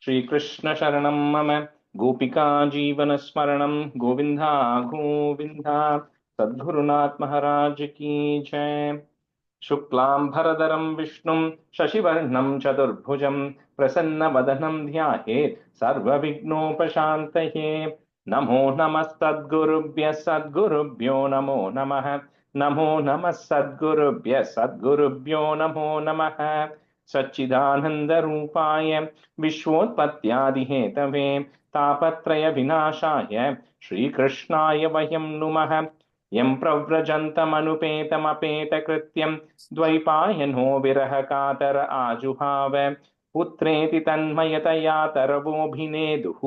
श्रीकृष्ण शरणं मम गोपिका जीवन स्मरणं गोविंदा गोविंदा सद्गुरुनाथ महाराज की जय। शुक्लां भरधरं विष्णुं शशिवर्णं चतुर्भुजं प्रसन्नवदनं ध्यायेत् सर्वविघ्नोपशान्तये। नमो नमः सद्गुरुभ्यः सद्गुरुभ्यो नमो नमः। नमो नमः सद्गुरुभ्यः सद्गुरुभ्यो नमो नमः। सच्चिदानन्दरूपाय विश्वोत्पत्त्यादिहेतवे तापत्रय विनाशाय श्रीकृष्णाय वयं नुमः। यं प्रव्रजन्तमनुपेतमपेतकृत्यं द्वैपायनो विरह कातर आजुहाव पुत्रेति तन्मयतया तरवोऽभिनेदुः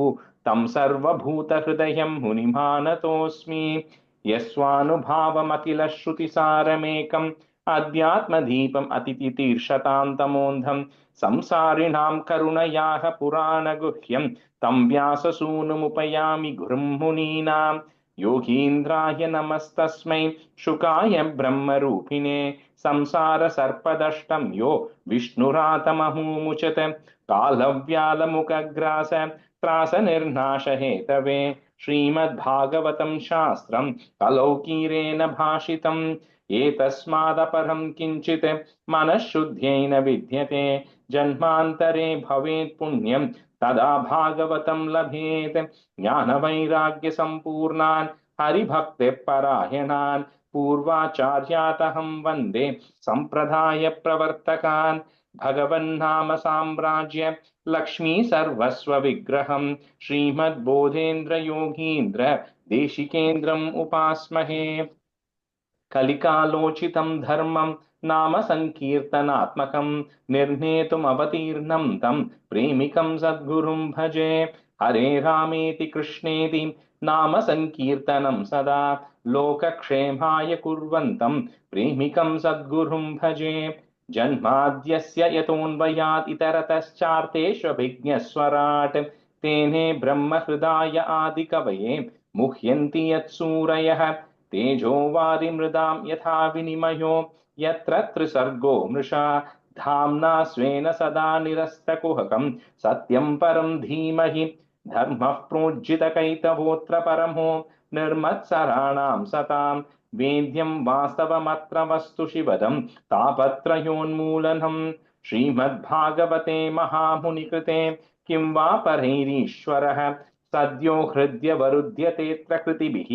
तं सर्वभूतहृदयं मुनिमानतोऽस्मि। यस्वानुभावमखिल श्रुतिसारमेकम् अध्यात्मदीपम् अतिथितीर्षतां तमोऽन्धं संसारिणां करुणयाः पुराणगुह्यं तं व्याससूनुमुपयामि गुरुं मुनीनां। योगीन्द्राय नमस्तस्मै शुकाय ब्रह्मरूपिणे संसारसर्पदष्टं यो विष्णुरातमहूमुचत कालव्यालमुखग्रास त्रासनिर्नाशहेतवे श्रीमद्भागवतं शास्त्रं कलौकीरेण भाषितम् एतस्मादपरं किञ्चित् मनःशुद्ध्यै न विद्यते जन्मान्तरे भवेत् पुण्यं तदा भागवतं लभेत्। ज्ञानवैराग्यसम्पूर्णान् हरिभक्तिपरायणान् पूर्वाचार्यातहं वन्दे सम्प्रदायप्रवर्तकान्। भगवन्नाम साम्राज्य लक्ष्मी सर्वस्व विग्रहं श्रीमद्बोधेन्द्र योगीन्द्र देशिकेन्द्रम् उपास्महे। कलिकालोचितं धर्मं नाम संकीर्तनात्मकं निर्णेतुमवतीर्णं तं प्रेमिकं सद्गुरुं भजे। हरे रामेति कृष्णेति नाम संकीर्तनं सदा लोकक्षेमाय कुर्वन्तं प्रेमिकं सद्गुरुं भजे। जन्माद्यस्य यतोऽन्वयात् इतरतश्चार्तेष्वभिज्ञस्वराट् तेने ब्रह्महृदाय आदिकवये मुह्यन्ति यत्सूरयः तेजो वारिमृदां यथा विनिमयो यत्र त्रिसर्गो मृषा धाम्ना स्वेन सदा निरस्तकुहकं सत्यं परं धीमहि। धर्मः प्रोज्झितकैतवोऽत्र परमो निर्मत्सराणां सतां वेद्यं वास्तवमत्र वस्तु शिवदं तापत्रयोन्मूलनम्। श्रीमद्भागवते महामुनिकृते किं वा परैरीश्वरः सद्यो हृद्यवरुध्यतेऽत्र कृतिभिः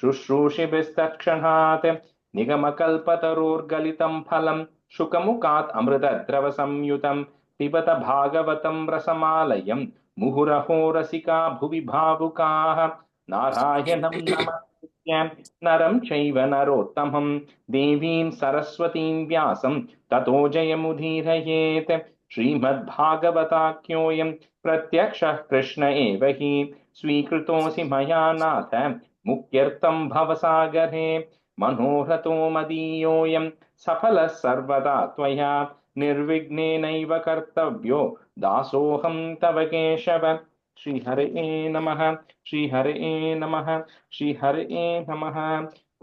शुश्रूषिभिस्तत्क्षणात् निगमकल्पतरोर्गलितं फलं शुकमुखात् अमृतद्रवसंयुतं पिबत भागवतं रसमालयं मुहुरहो रसिका भुवि भावुकाः। नारायणं नमस्कृत्य नरं चैव नरोत्तमं देवीं सरस्वतीं व्यासं ततो जयमुदीरयेत्। श्रीमद्भागवताख्योऽयं प्रत्यक्षः कृष्ण एव हि स्वीकृतोऽसि मया नाथ मुक्त्यर्थं भवसागरे। मनोरथो मदीयोऽयं सफलः सर्वदा त्वया निर्विघ्नेनैव कर्तव्यो दासोऽहं तव केशव। श्रीहरे नमः श्रीहरे नमः श्रीहरे नमः।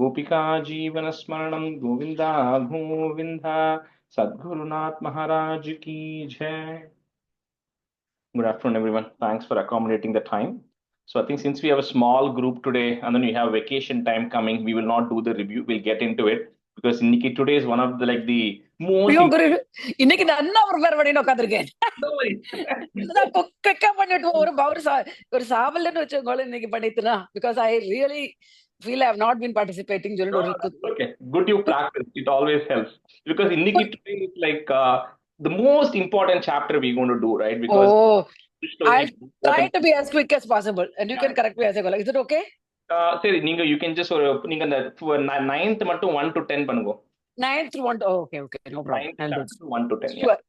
गोपिका जीवन स्मरणं गोविंदा गोविंदा सद्गुरुनाथ महाराज की जय। Good afternoon, everyone. Thanks for accommodating the time. So I think since we have a small group today and then we have vacation time coming, we will not do the review. We'll get into it because Nikki today is one of the the most இன்னைக்கு நல்லா prepare பண்ணி உட்காந்துருக்கேன். குக்கா பண்ணிட்டு ஒரு சாவல்னு வச்சுக்கோங்களேன் இன்னைக்கு பண்ணிட்டுனா because I really feel I have not been participating during okay, good you practice. It always helps because Nikki today is like the most important chapter we're going to do, right? Because I'll try to be as quick as possible and you can correct me as I go. Is it okay? சரி நீங்க you can just நீங்க அந்த 9th மட்டும் 1 to 10 பண்ணுங்க. 9th to 1 to okay no problem. 9th to 1 to 10. Sure.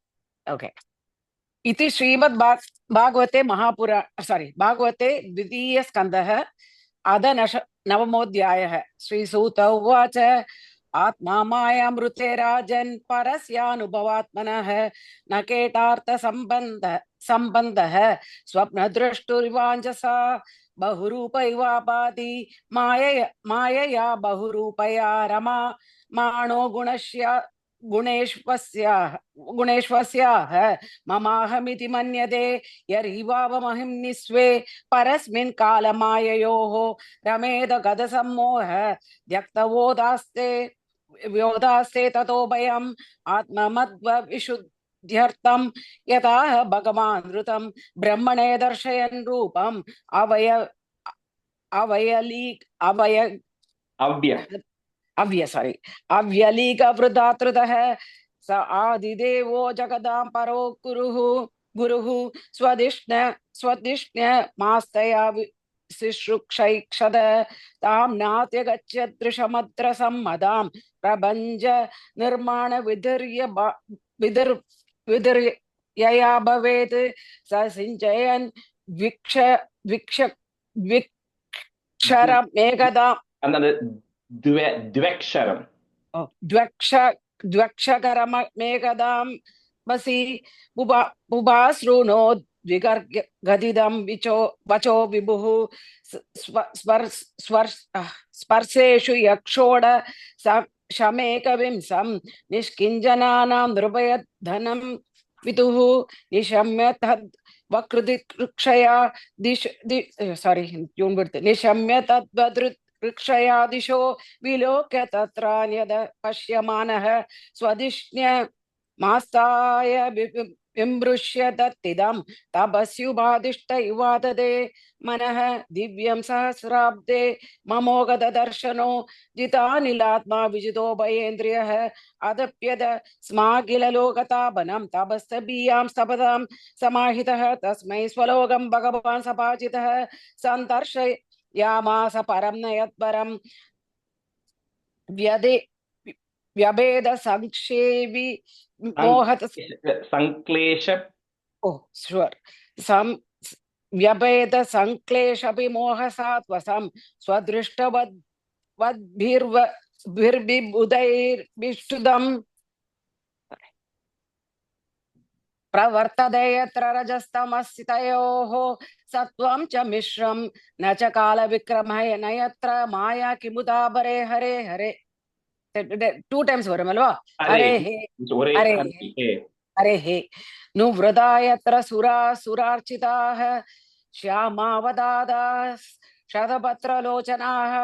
Okay. इति श्रीमद् भागवते भागवते द्वितीय स्कन्धः अध नवमोऽध्यायः। श्रीसूत उवाच आत्मा मायामृते राजन् परस्यानुभवात्मनः न केटार्थ सम्बन्धः स्वप्नदृष्टुरिवाञ्जसा बहुरूप इवापादि मायया बहुरूपया रमा माणो गुणेश्वस्याः ममाहमिति मन्यते यरीवावमहिं निस्वे परस्मिन् कालमाययोः रमेद गदसम्मोह त्यक्तवोदास्ते व्योदास्ते ततो भयम् आत्ममद्वविशुद्ध्यर्थं यतः भगवान् ऋतं ब्रह्मणे दर्शयन् रूपम् अव्यलीकवृदातृतः स आदिदेवो जगदां परो गुरुः स्वदिष्ण मास्तया शुश्रूक्षैक्षद तां नात्यगच्छदृशमत्र सम्मदां प्रभञ्ज निर्माण विधिर्यया भवेत् स सिञ्चयन् विक्षरमेकदा द्व्यक्षरम द्वक्षकरमेकदां वसि बुभासृणो द्विगर्गदिदं वचो विभुः स्पर्शेषु यक्षोड शमेकविंशं निष्किञ्जनानां नृपयधनं विदुः निशम्य तद् वकृतिक्षया निशम्य तद्वदृत् वृक्षया दिशो विलोक्य तत्रान्यद पश्यमानः स्वदिष्ण्य मास्ताय विमृश्य दत्तिदं तपस्युपादिष्ट युवाददे मनः दिव्यं सहस्राब्दे ममोगदर्शनो जितानिलात्मा विजितो भयेन्द्रियः अदप्यद स्मागिललोकतापनं तपस्तबीयां स्तपदां समाहितः तस्मै स्वलोकं भगवान् सपाचितः सन्तर्षय यामास परं नयत्परं व्यभेद संक्षेपि मोहत संक्लेश व्यभेद संक्लेशपि मोहसात्वसं स्वदृष्टवद्भिर्विबुधैर्विष्टुदम् प्रवर्तते यत्र रजस्तमस्थितयोः सत्वं च मिश्रं न च कालविक्रमः न यत्र माया किमुदा हरे हरे हरे 2 times वरुमल्वा हरे हे हरे हे नु वृदा यत्र सुरार्चिताः श्यामावदादाः शतपत्रलोचनाः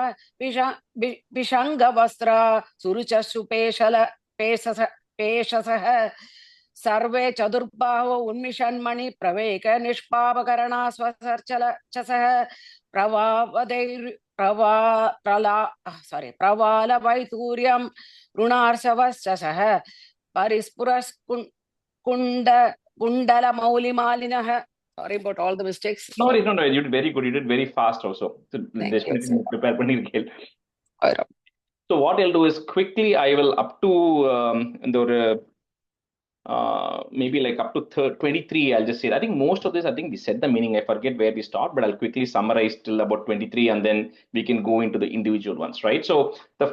विषङ्गवस्त्रा सुरुचसुपेशसः सर्वे चतुर्बाहो उन्मिषन्मणि प्रवेक निष्पापकरणा स्वसर्चल चसः प्रवाल वैतूर्यं ऋणार्षवश्चसः परिस्फुरस्कुण्डल मौलिमालिनः. Sorry about all the mistakes. No, you did very good. You did very fast also. So prepare. So what I'll do is quickly I will up to maybe like up to 23, I'll just say. I think most of this, I think we said the meaning. I forget where we stopped, but I'll quickly summarize till about 23, and then we can go into the individual ones, right? So the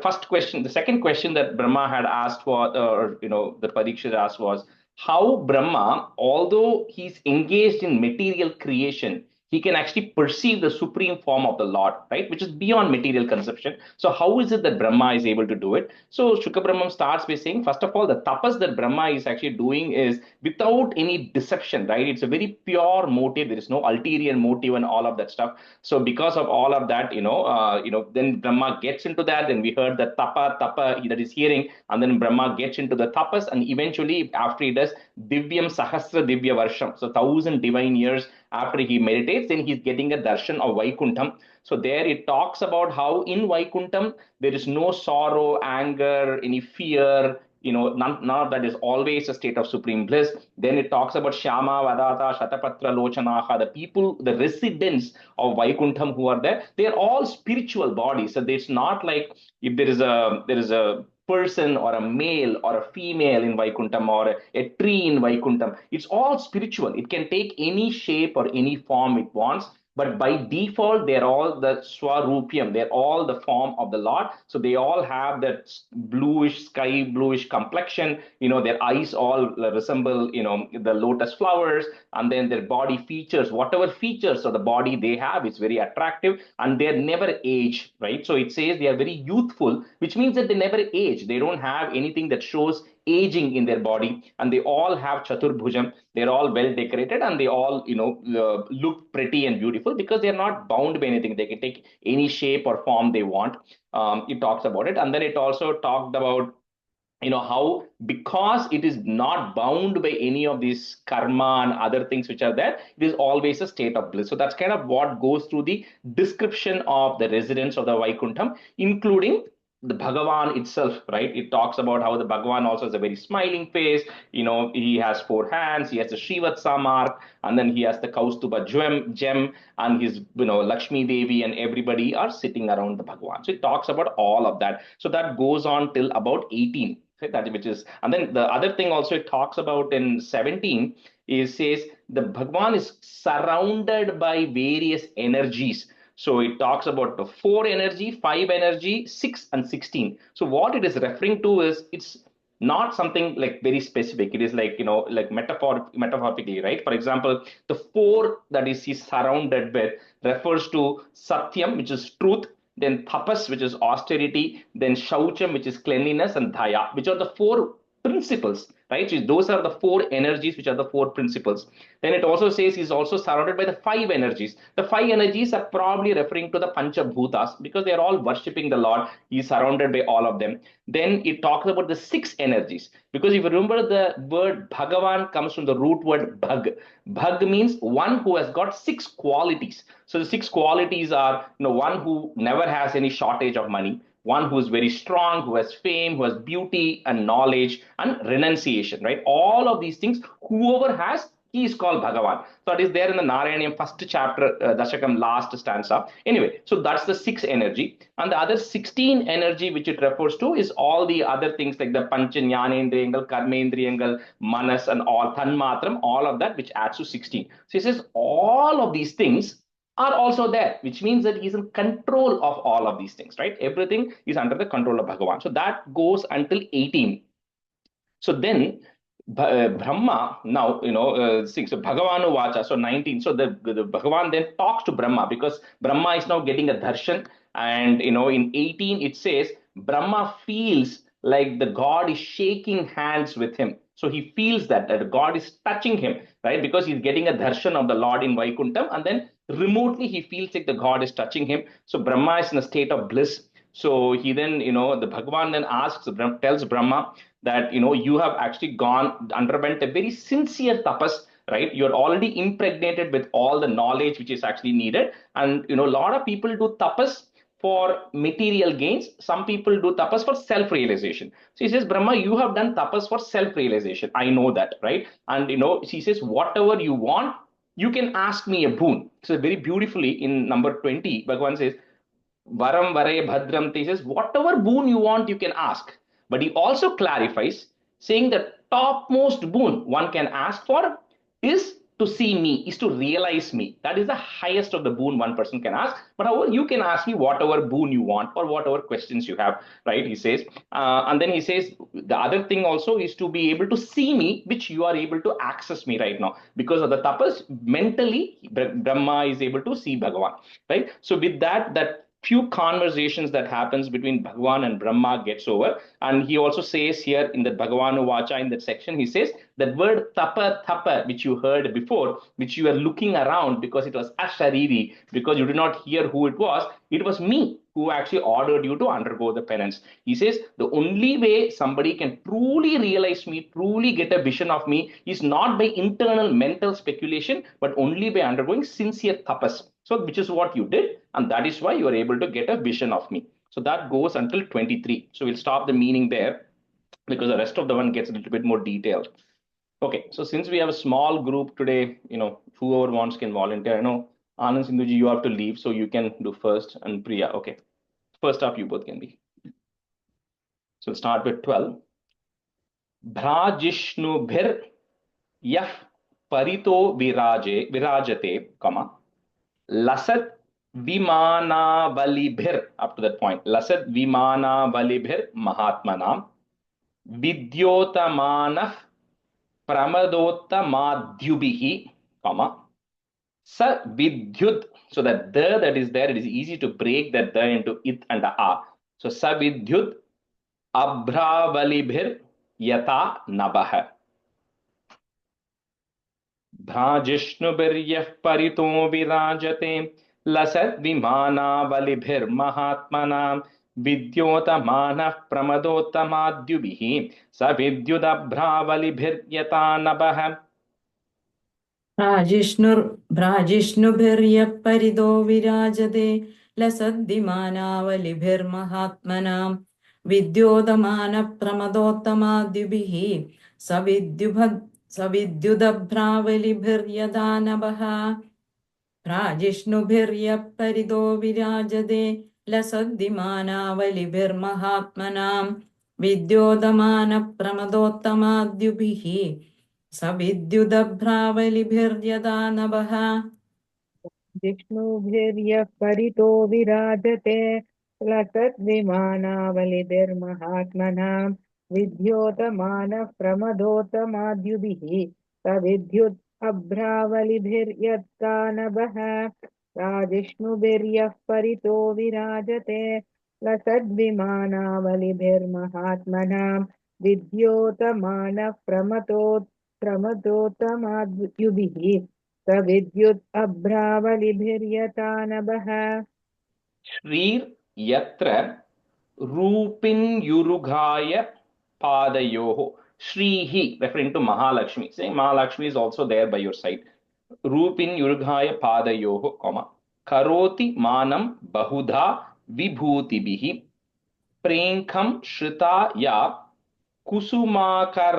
second question that Brahma had asked for, the Parikshit asked was, how Brahma, although he's engaged in material creation, he can actually perceive the supreme form of the Lord, right? Which is beyond material conception. So how is it that Brahma is able to do it? So Shukra Brahman starts by saying, first of all, the tapas that Brahma is actually doing is without any deception, right? It's a very pure motive. There is no ulterior motive and all of that stuff. So because of all of that, then Brahma gets into that. Then we heard the tapa that is hearing, and then Brahma gets into the tapas, and eventually after he does Divyam Sahasra Divya Varsham, so 1,000 divine years after he meditates, then he's getting a darshan of Vaikuntham. So there it talks about how in Vaikuntham there is no sorrow, anger, any fear, none of that. Is always a state of supreme bliss. Then it talks about Shyama, Vadata, Shatapatra, Lochanaha, the people, the residents of Vaikuntham who are there. They are all spiritual bodies. So it's not like if there is a person or a male or a female in Vaikuntham or a tree in Vaikuntham. It's all spiritual. It can take any shape or any form it wants. But by default, they're all the Swarupyam. They're all the form of the Lord. So they all have that bluish, sky bluish complexion. Their eyes all resemble, the lotus flowers. And then their body features, whatever features of the body they have, is very attractive. And they're never age, right? So it says they are very youthful, which means that they never age. They don't have anything that shows aging in their body, and they all have chaturbhujam. They're all well decorated, and they all, look pretty and beautiful because they're not bound by anything. They can take any shape or form they want. It talks about it, and then it also talked about how, because it is not bound by any of these karma and other things which are there, it is always a state of bliss. So that's kind of what goes through the description of the residents of the Vaikuntham, including the Bhagavan itself, right? It talks about how the Bhagavan also has a very smiling face. He has 4 hands, he has the Srivatsa mark, and then he has the Kaustuba gem, and his, Lakshmi Devi and everybody are sitting around the Bhagavan. So it talks about all of that. So that goes on till about 18. That which is, and then the other thing also it talks about in 17 is, says the Bhagwan is surrounded by various energies. So it talks about the 4 energy, 5 energy, 6 and 16. So what it is referring to is, it's not something like very specific. It is like, like metaphorically, right? For example, the 4 that is he's surrounded with refers to Satyam, which is truth, then tapas, which is austerity, then shaucham, which is cleanliness, and dhaya, which are the 4 principles, right? So those are the 4 energies, which are the 4 principles. Then it also says he's also surrounded by the 5 energies. The 5 energies are probably referring to the Panchabhutas because they are all worshipping the Lord. He's surrounded by all of them. Then it talks about the 6 energies, because if you remember, the word Bhagavan comes from the root word bhag. Bhag means one who has got 6 qualities. So the 6 qualities are, one who never has any shortage of money, one who is very strong, who has fame, who has beauty and knowledge and renunciation, right? All of these things, whoever has, he is called Bhagavan. So it is there in the Narayaniam first chapter, Dashakam, last stanza. Anyway, so that's the 6 energy. And the other 16 energy which it refers to is all the other things like the Panchanyanendriyangal, Karmendriyangal, Manas, and all Tanmatram, all of that, which adds to 16. So he says all of these things are also there, which means that he's in control of all of these things, right? Everything is under the control of Bhagavan. So that goes until 18. So then Brahma now, sings. So Bhagavanu Vacha, so 19. So the Bhagavan then talks to Brahma, because Brahma is now getting a darshan. And, in 18, it says Brahma feels like the God is shaking hands with him. So he feels that God is touching him, right? Because he's getting a darshan of the Lord in Vaikuntham, and then remotely he feels like the God is touching him. So Brahma is in a state of bliss. So he then, the Bhagavan then tells Brahma that, you have actually underwent a very sincere tapas, right? You're already impregnated with all the knowledge which is actually needed. And, a lot of people do tapas for material gains. Some people do tapas for self-realization. So he says, Brahma, you have done tapas for self-realization. I know that, right? And, he says, whatever you want, you can ask me a boon. So very beautifully in number 20, Bhagavan says, Varam Vare Bhadram, he says, whatever boon you want, you can ask. But he also clarifies, saying the topmost boon one can ask for is to see me, is to realize me. That is the highest of the boon one person can ask. But however, you can ask me whatever boon you want or whatever questions you have, right? He says. And then he says, the other thing also is to be able to see me, which you are able to access me right now. Because of the tapas, mentally, Brahma is able to see Bhagavan, right? So with that few conversations that happens between Bhagavan and Brahma gets over. And he also says here in the Bhagavanu Vacha, in that section, he says that word tapa, which you heard before, which you were looking around because it was ashariri, because you did not hear who it was me who actually ordered you to undergo the penance. He says the only way somebody can truly realize me, truly get a vision of me, is not by internal mental speculation, but only by undergoing sincere tapas. So, which is what you did, and that is why you are able to get a vision of me. So that goes until 23. So we'll stop the meaning there, because the rest of the one gets a little bit more detailed. Okay, so since we have a small group today, whoever wants can volunteer. I know Anand Sindhuji, you have to leave, so you can do first, and Priya. Okay, first up, you both can be. So we'll start with 12. Bhrajishnubhir yah parito virajate, comma, lasat Vimanavalibhir, up to that point. Lasat Vimanavalibhir Mahatmanam Vidyotamanah Pramadottamadyubihi, comma, Sa Vidyud. So that the that is there, it is easy to break that the into it and a. So Sa Vidyud Abhravalibhir यथा नभः भ्राजिष्णुभिर्यः परितो विराजते लसद्विमानावलिभिर्महात्मनां विद्योतमानः प्रमदोत्तमाद्युभिः स विद्युदभ्रावलिभिर्यथा नभः भ्राजिष्णुभिर्यः परितो विराजते लसद्विमानावलिभिर्महात्मनां विद्योतमानप्रमदोत्तमाद्युभिः सविद्युदभ्रावलिभिर्यथा नभः भ्राजिष्णुभिर्यः परितो विराजते लसद्विमानावलिभिर्महात्मनां विद्योतमानप्रमदोत्तमाद्युभिः सविद्युदभ्रावलिभिर्यथा नभः जिष्णुभिर्यः परितो विराजते लसद्विमानावलिभिर्महात्मनां विद्योतमानः प्रमदोतमाद्युभिः सविद्युत् अभ्रावलिभिर्यत्का नभः राजिष्णुभिर्यः परितो विराजते लसद्विमानावलिभिर्महात्मनां विद्योतमानः प्रमदोतमाद्युभिः विद्युत् अभ्रावलिभिर्यथा नभः श्रीर् यत्र रूपिन्युरुगाय पादयोः श्रीहि referring to Mahalakshmi, saying Mahalakshmi is also there by your side. रूपिन्युरुगाय पादयोः comma करोति मानं बहुधा विभूतिभिः प्रेङ्खं श्रिता या कुसुमाकरानुगैः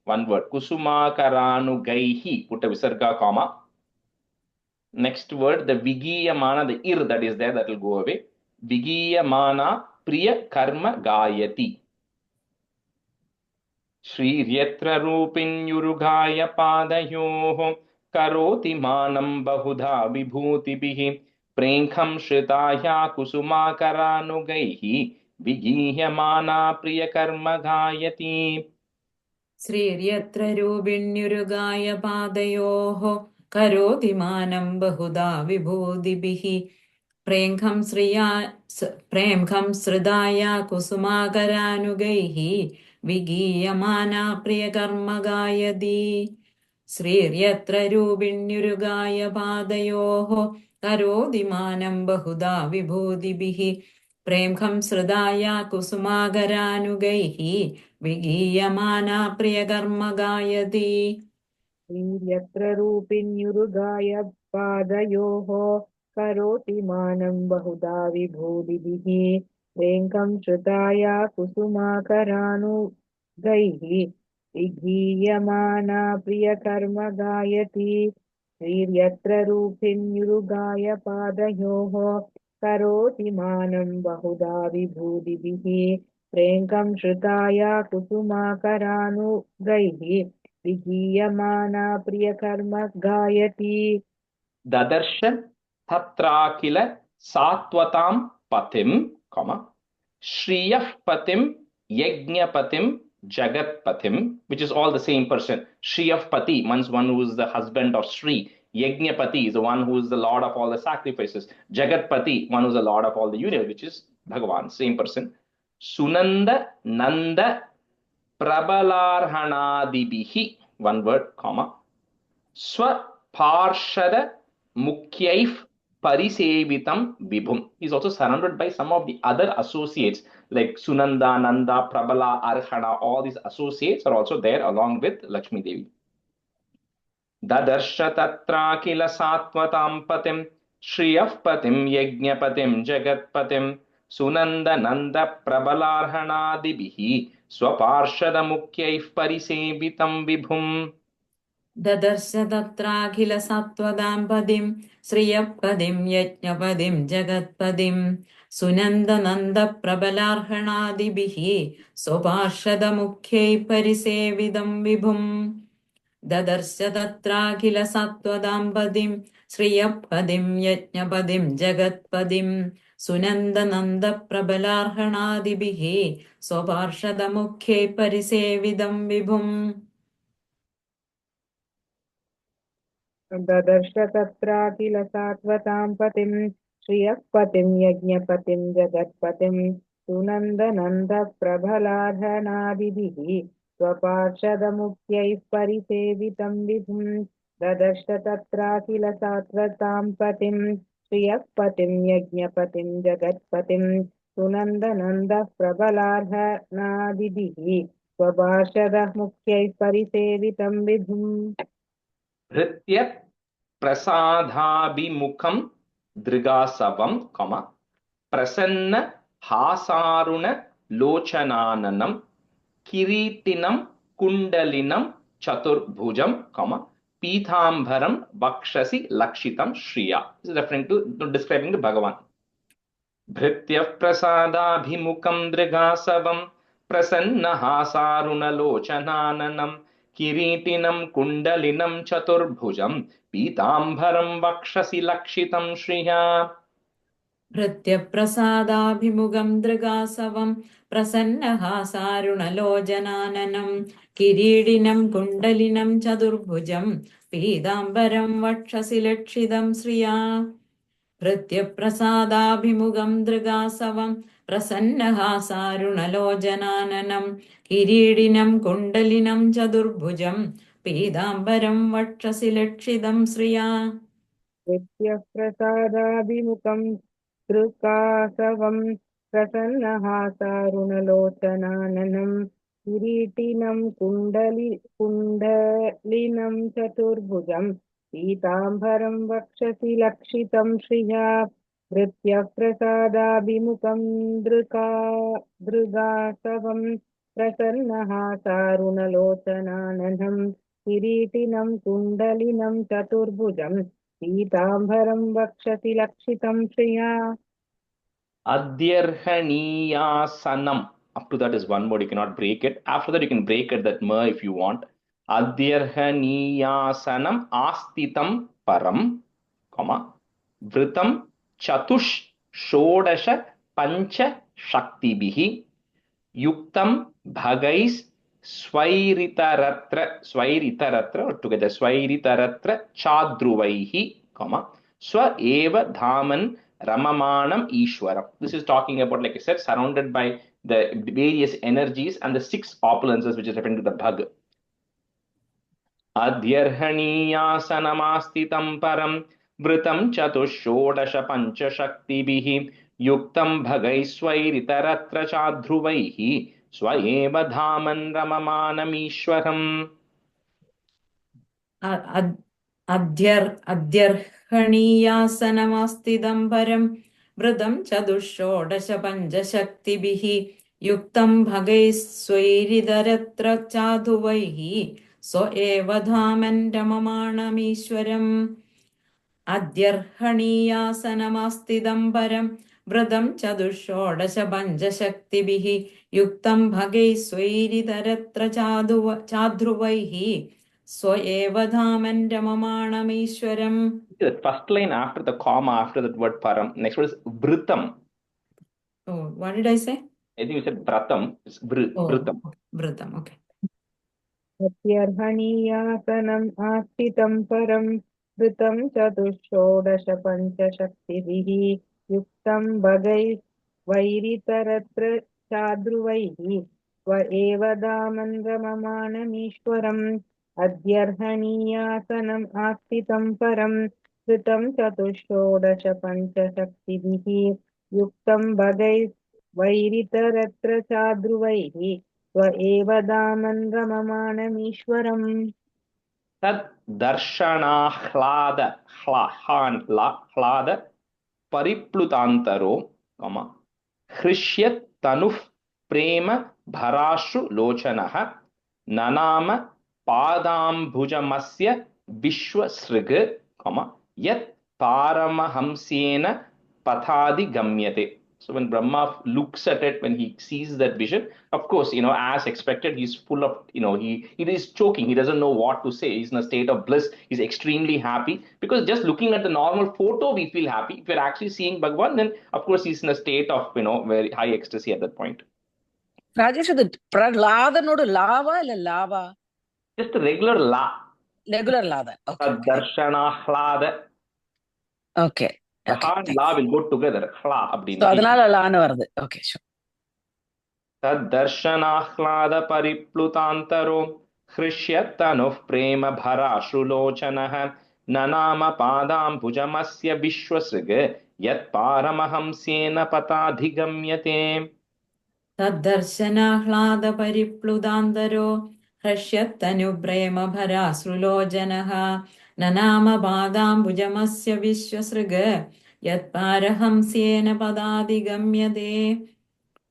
one word कुसुमाकरानुगैः put a visarga comma next word the vigiyamana the ir that is there that will go away vigiyamana priya karma gayati श्रीर्यत्र रूपिन्युरुगाय पादयोः करोति मानं बहुधा विभूतिभिः प्रेङ्खं श्रिताया कुसुमाकरानुगैः विगीयमाना प्रियकर्म गायति श्रीर्यत्र रूपिण्युरुगाय पादयोः करोति मानं बहुधा विभूतिभिः प्रेङ्खं सृदाय कुसुमाकरानुगैः विगीयमाना प्रियकर्म गायति श्रीर्यत्र रूपिण्युरुगाय पादयोः करोति मानं बहुधा विभूतिभिः प्रेङ्खं सृदाय कुसुमाकरानुगैः विगीयमाना प्रियकर्म गायति यत्र रूपिन्युरुगाय पादयोः करोति मानं बहुधा विभूतिभिः प्रेङ्खं श्रुताया कुसुमाकरानुगैः विगीयमाना प्रियकर्म गायति श्रीर्यत्र रूपिन्युरुगाय पादयोः करोति मानं बहुधा विभूतिभिः प्रेङ्खं श्रुताया कुसुमाकरानुगैः विगीयमाना प्रियकर्म गायति ददर्श तत्राखिल सात्वतां पतिं comma श्रियः पतिं यज्ञपतिं jagatpatim which is all the same person shriyah pati means one who is the husband of Sri yajnapati is the one who is the lord of all the sacrifices jagatpati one who is the lord of all the universe which is Bhagavan same person sunanda nanda prabalarhanadibihi one word comma swaparshada mukhyaiv parisevitam vibhum. He is also surrounded by some of the other associates like Sunanda, Nanda, Prabala, Arhana. All these associates are also there along with Lakshmi Devi. Dadarsha tatra kila satvatam patim shriyah patim yajnapatim jagatpatim Sunanda Nanda Prabalarhanadibihi swaparshada mukhyaiv parisevitam vibhum. ददर्श तत्राखिल सत्त्वदां पदिं श्रियःपदिं यज्ञपदिं जगत्पदिं सुनन्दनन्दप्रबलार्हणादिभिः स्वपार्षदमुख्यैः परिसेवितं विभुम् ददर्श तत्राखिल सत्त्वदां पदिं श्रियःपदिं यज्ञपदिं जगत्पदिं सुनन्दनन्दप्रबलार्हणादिभिः स्वपार्षदमुख्यैः परिसेवितं विभुम् ददर्श तत्राखिल सात्वतां पतिं श्रियः पतिं यज्ञपतिं जगत्पतिं सुनन्दनन्दप्रबलार्हनादिभिः स्वपार्षदमुख्यैः परिसेवितं विभुं ददर्श तत्राखिल सात्वतां पतिं श्रियः पतिं यज्ञपतिं जगत्पतिं सुनन्दनन्दः प्रबलार्हनादिभिः स्वपार्षदः मुख्यैः परिसेवितं विभुम् भृत्य प्रसादाभिमुखं दृगासवं प्रसन्न हासारुण लोचनाननं किरीटिनं कुण्डलिनं चतुर्भुजं पीताम्बरं वक्षसि लक्षितं श्रिया. This is referring to describing the Bhagavan. भृत्यः प्रसादाभिमुखं दृगासवं प्रसन्नहासारुणलोचनाननं किरीटिनं कुण्डलिनं चतुर्भुजं पीताम्बरं वक्षसि लक्षितं श्रिया. भृत्यप्रसादाभिमुखं दृगासवं प्रसन्नहासारुणलोचनाननं किरीटिनं कुण्डलिनं चतुर्भुजं पीताम्बरं वक्षसि लक्षितं श्रिया भृत्यप्रसादाभिमुखं दृगासवं प्रसन्नहासारुणलोचनाननं किरीटिनं कुण्डलिनं चतुर्भुजं पीताम्बरं वक्षसि लक्षितं श्रिया नित्यः प्रसादाभिमुखं दृक्कासवं प्रसन्नहासारुणलोचनाननं किरीटिनं कुण्डलिनं चतुर्भुजं पीताम्बरं वक्षसि लक्षितं श्रिया भृत्यः प्रसादाभिमुखं दृगासवं प्रसन्नहासारुणलोचनाननं किरीटिनं कुण्डलिनं चतुर्भुजं पीताम्बरं वक्षसि लक्षितं श्रिया Adyarhaniyasanam. Up to that is one word, you cannot break it. After that, you can break it, that ma if you want. Adyarhaniyasanam astitam param, vritam chatush shodasha pancha shaktibihi yuktam bhagais swairitharatra together swairitharatra chadruvaihi, swa eva dhaman Ramamanam Ishwaram. This is talking about, like I said, surrounded by the various energies and the six opulences, which is referring to the Bhag. Adyarhaniyasanamasthitham param vritam chatushodasha pancha shaktibihi yuktam bhagaiswairitharatra chadhruvaihi swaeva dhaman ramamanam ishwaram. अध्यर्हणीयासनमस्तिदं परं वृतं चतुष्षोडशपञ्चशक्तिभिः युक्तं भगैः स्वैरितरत्र चाधुवैः स्व एव धामन् रममाणमीश्वरम् अध्यर्हणीयासनमस्तिदं परं व्रतं चतुष्षोडशपञ्चशक्तिभिः युक्तं भगैः स्वैरितरत्र चाध्रुवैः स्व एव धामन् रममाणमीश्वरम्. The first line after the comma, after that word param, next word is vritam. Oh, what did I say? I think you said vratam. It's vritam. Vritam, okay. अत्यर्हणीयासनम् आस्थितं परं वृतं चतुष्षोडशपञ्चशक्तिभिः युक्तं भगैः वैरितरत्र चाध्रुवैः स्व एव दामन् रममाणमीश्वरम् अध्यर्हणीयासनम् आस्थितं परं वृतं चतुष्षोडशपञ्चशक्तिभिः युक्तं भगैः वैरितरत्र चाध्रुवैः स्व एव दामन् रममाणमीश्वरम् तद दर्शनाह्लाद परिप्लुतान्तरो हृष्यत् तनुः प्रेम भराशु लोचनः ननाम पादाम्बुजमस्य विश्वसृग यत् पारमहंसेन पथादि गम्यते. So when Brahma looks at it, when he sees that vision, of course, as expected, he's full of, he is choking. He doesn't know what to say. He's in a state of bliss. He's extremely happy because just looking at the normal photo, we feel happy. If you're actually seeing Bhagavan, then of course he's in a state of, very high ecstasy at that point. Rajesh, the prahlada nodu lava illa lava? Just a regular la. Regular lada. Okay. Darshana Okay. The ha and la will go together. Hla so அதனால லான்னு வருது. Okay, sure. तद्दर्शनाह्लादपरिप्लुतान्तरो हृष्यत्तनुः Prem भराश्रुलोचनः ननाम पादाम्बुजमस्य विश्वसृग् यत्पारमहंस्येन पताधिगम्यते तद्दर्शनाह्लादपरिप्लुतान्तरो हृष्यत्तनुप्रेमभराश्रुलोचनः ननाम पादाम्बुजमस्य विश्वसृग यत्पारहंस्येन पदाधिगम्यते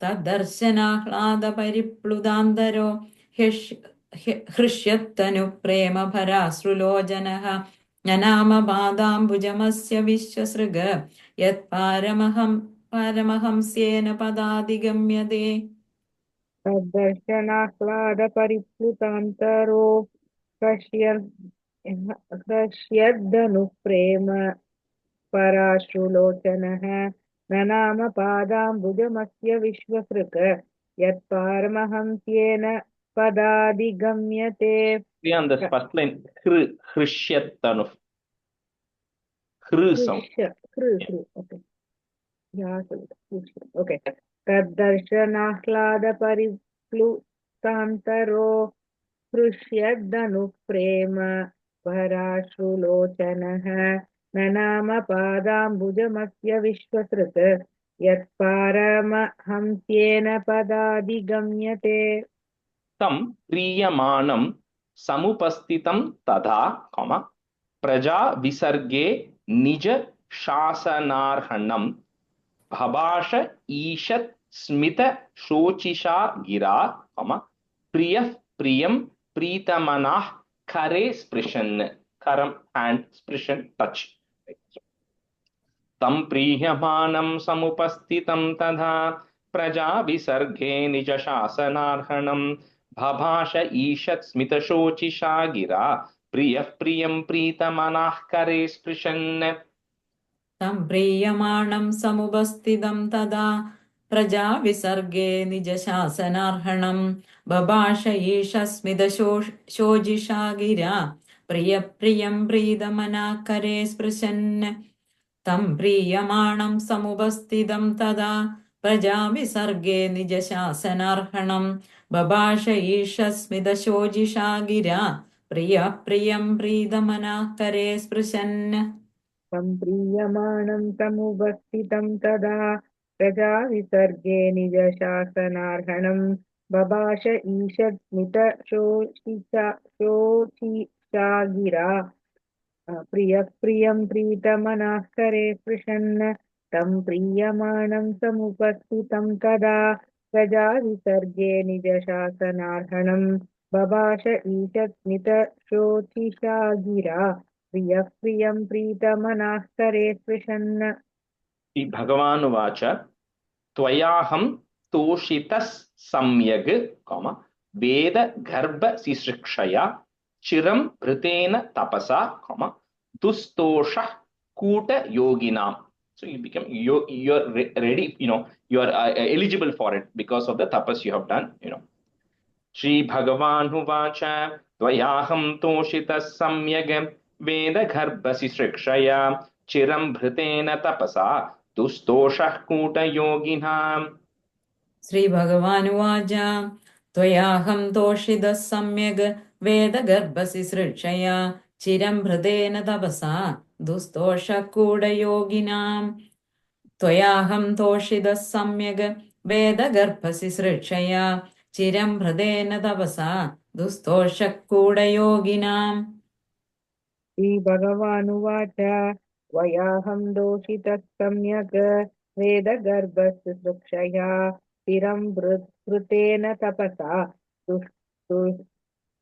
तद्दर्शनाह्लादपरिप्लुतान्तरो हृष्यत्तनुप्रेमभराश्रुलोचनः ननाम पादाम्बुजमस्य विश्वसृग परमहंस्येन पदाधिगम्यते तद्दर्शनाह्लादपरिप्लुतान्तरो हृष्यद्दनुप्रेम पराश्रुलोचनः ननाम पादाम्बुजमस्य विश्वसृक् यत्पारमहंस्येन पदाधिगम्यते on this first line hrishyatanu hru sound okay okay तद्दर्शनाह्लादपरिप्लुतान्तरो हृष्यद्दनुप्रेम पराश्रुलोचनः ननाम पादाम्बुजमस्य विश्वसृत् यत्पारमहंस्येन पदाधिगम्यते तं प्रीयमाणं समुपस्थितं तथा प्रजा विसर्गे निज शासनार्हणं भभाष ईषत् स्मित शोचिषा गिरा प्रियः प्रियं प्रीतमनाः करे स्पृशन् करम hand स्पृशन् touch तं प्रीयमाणं समुपस्थितं तथा प्रजा विसर्गे निज शासनार्हणं भभाष ईषत् स्मितशोचिषा गिरा प्रियः प्रियं प्रीतमनाः करे स्पृशन् तं प्रीयमाणं समुपस्थितं तदा प्रजा विसर्गे निजशासनार्हणं बभाष ईशस्मितशोजिषा गिरा प्रियप्रियं प्रीतमनाः करे स्पृशन् तं प्रीयमाणं समुपस्थितं तदा प्रजा विसर्गे निजशासनार्हणं बभाष ईशस्मितशोजिषा गिरा प्रियप्रियं प्रीतमनाः करे स्पृशन् सम्प्रीयमाणं समुपस्थितं तदा प्रजा विसर्गे निजशासनार्हणं बभाष ईषत्स्मितशोचिषा गिरा प्रियः प्रियं प्रीतमनाः करे स्पृशन् तं प्रीयमाणं समुपस्थितं तदा प्रजा विसर्गे निजशासनार्हणं बभाष ईषत्स्मितशोचिषा गिरा प्रियः प्रियं प्रीतमनाः करे स्पृशन् भगवानुवाच त्वयाहं तोषितः सम्यग् वेद गर्भ सिसृक्षया चिरं भृतेन तपसा दुस्तोषः कूट योगिनाम् so you become you're ready you're eligible for it because of the tapas you have done Shri Bhagavan Uvacha Tvayaham Toshitas Samyag Veda Garbhasi Srikshaya Chiram Bhritena Tapasa Dustoshah Kuta Yoginam श्रीभगवानुवाच त्वयाहं तोषितः सम्यग् वेदगर्भसि सृक्षया चिरं हृदेन तपसा दुस्तोषकूटयोगिनाम् त्वयाहं तोषितः सम्यग् वेदगर्भसि सृक्षया चिरं हृदेन तपसा दुस्तोषकूटयोगिनाम् श्रीभगवानुवाच त्वयाहं दोषितः सम्यक् वेदगर्भस्य सृक्षया चिरं भृतेन तपसा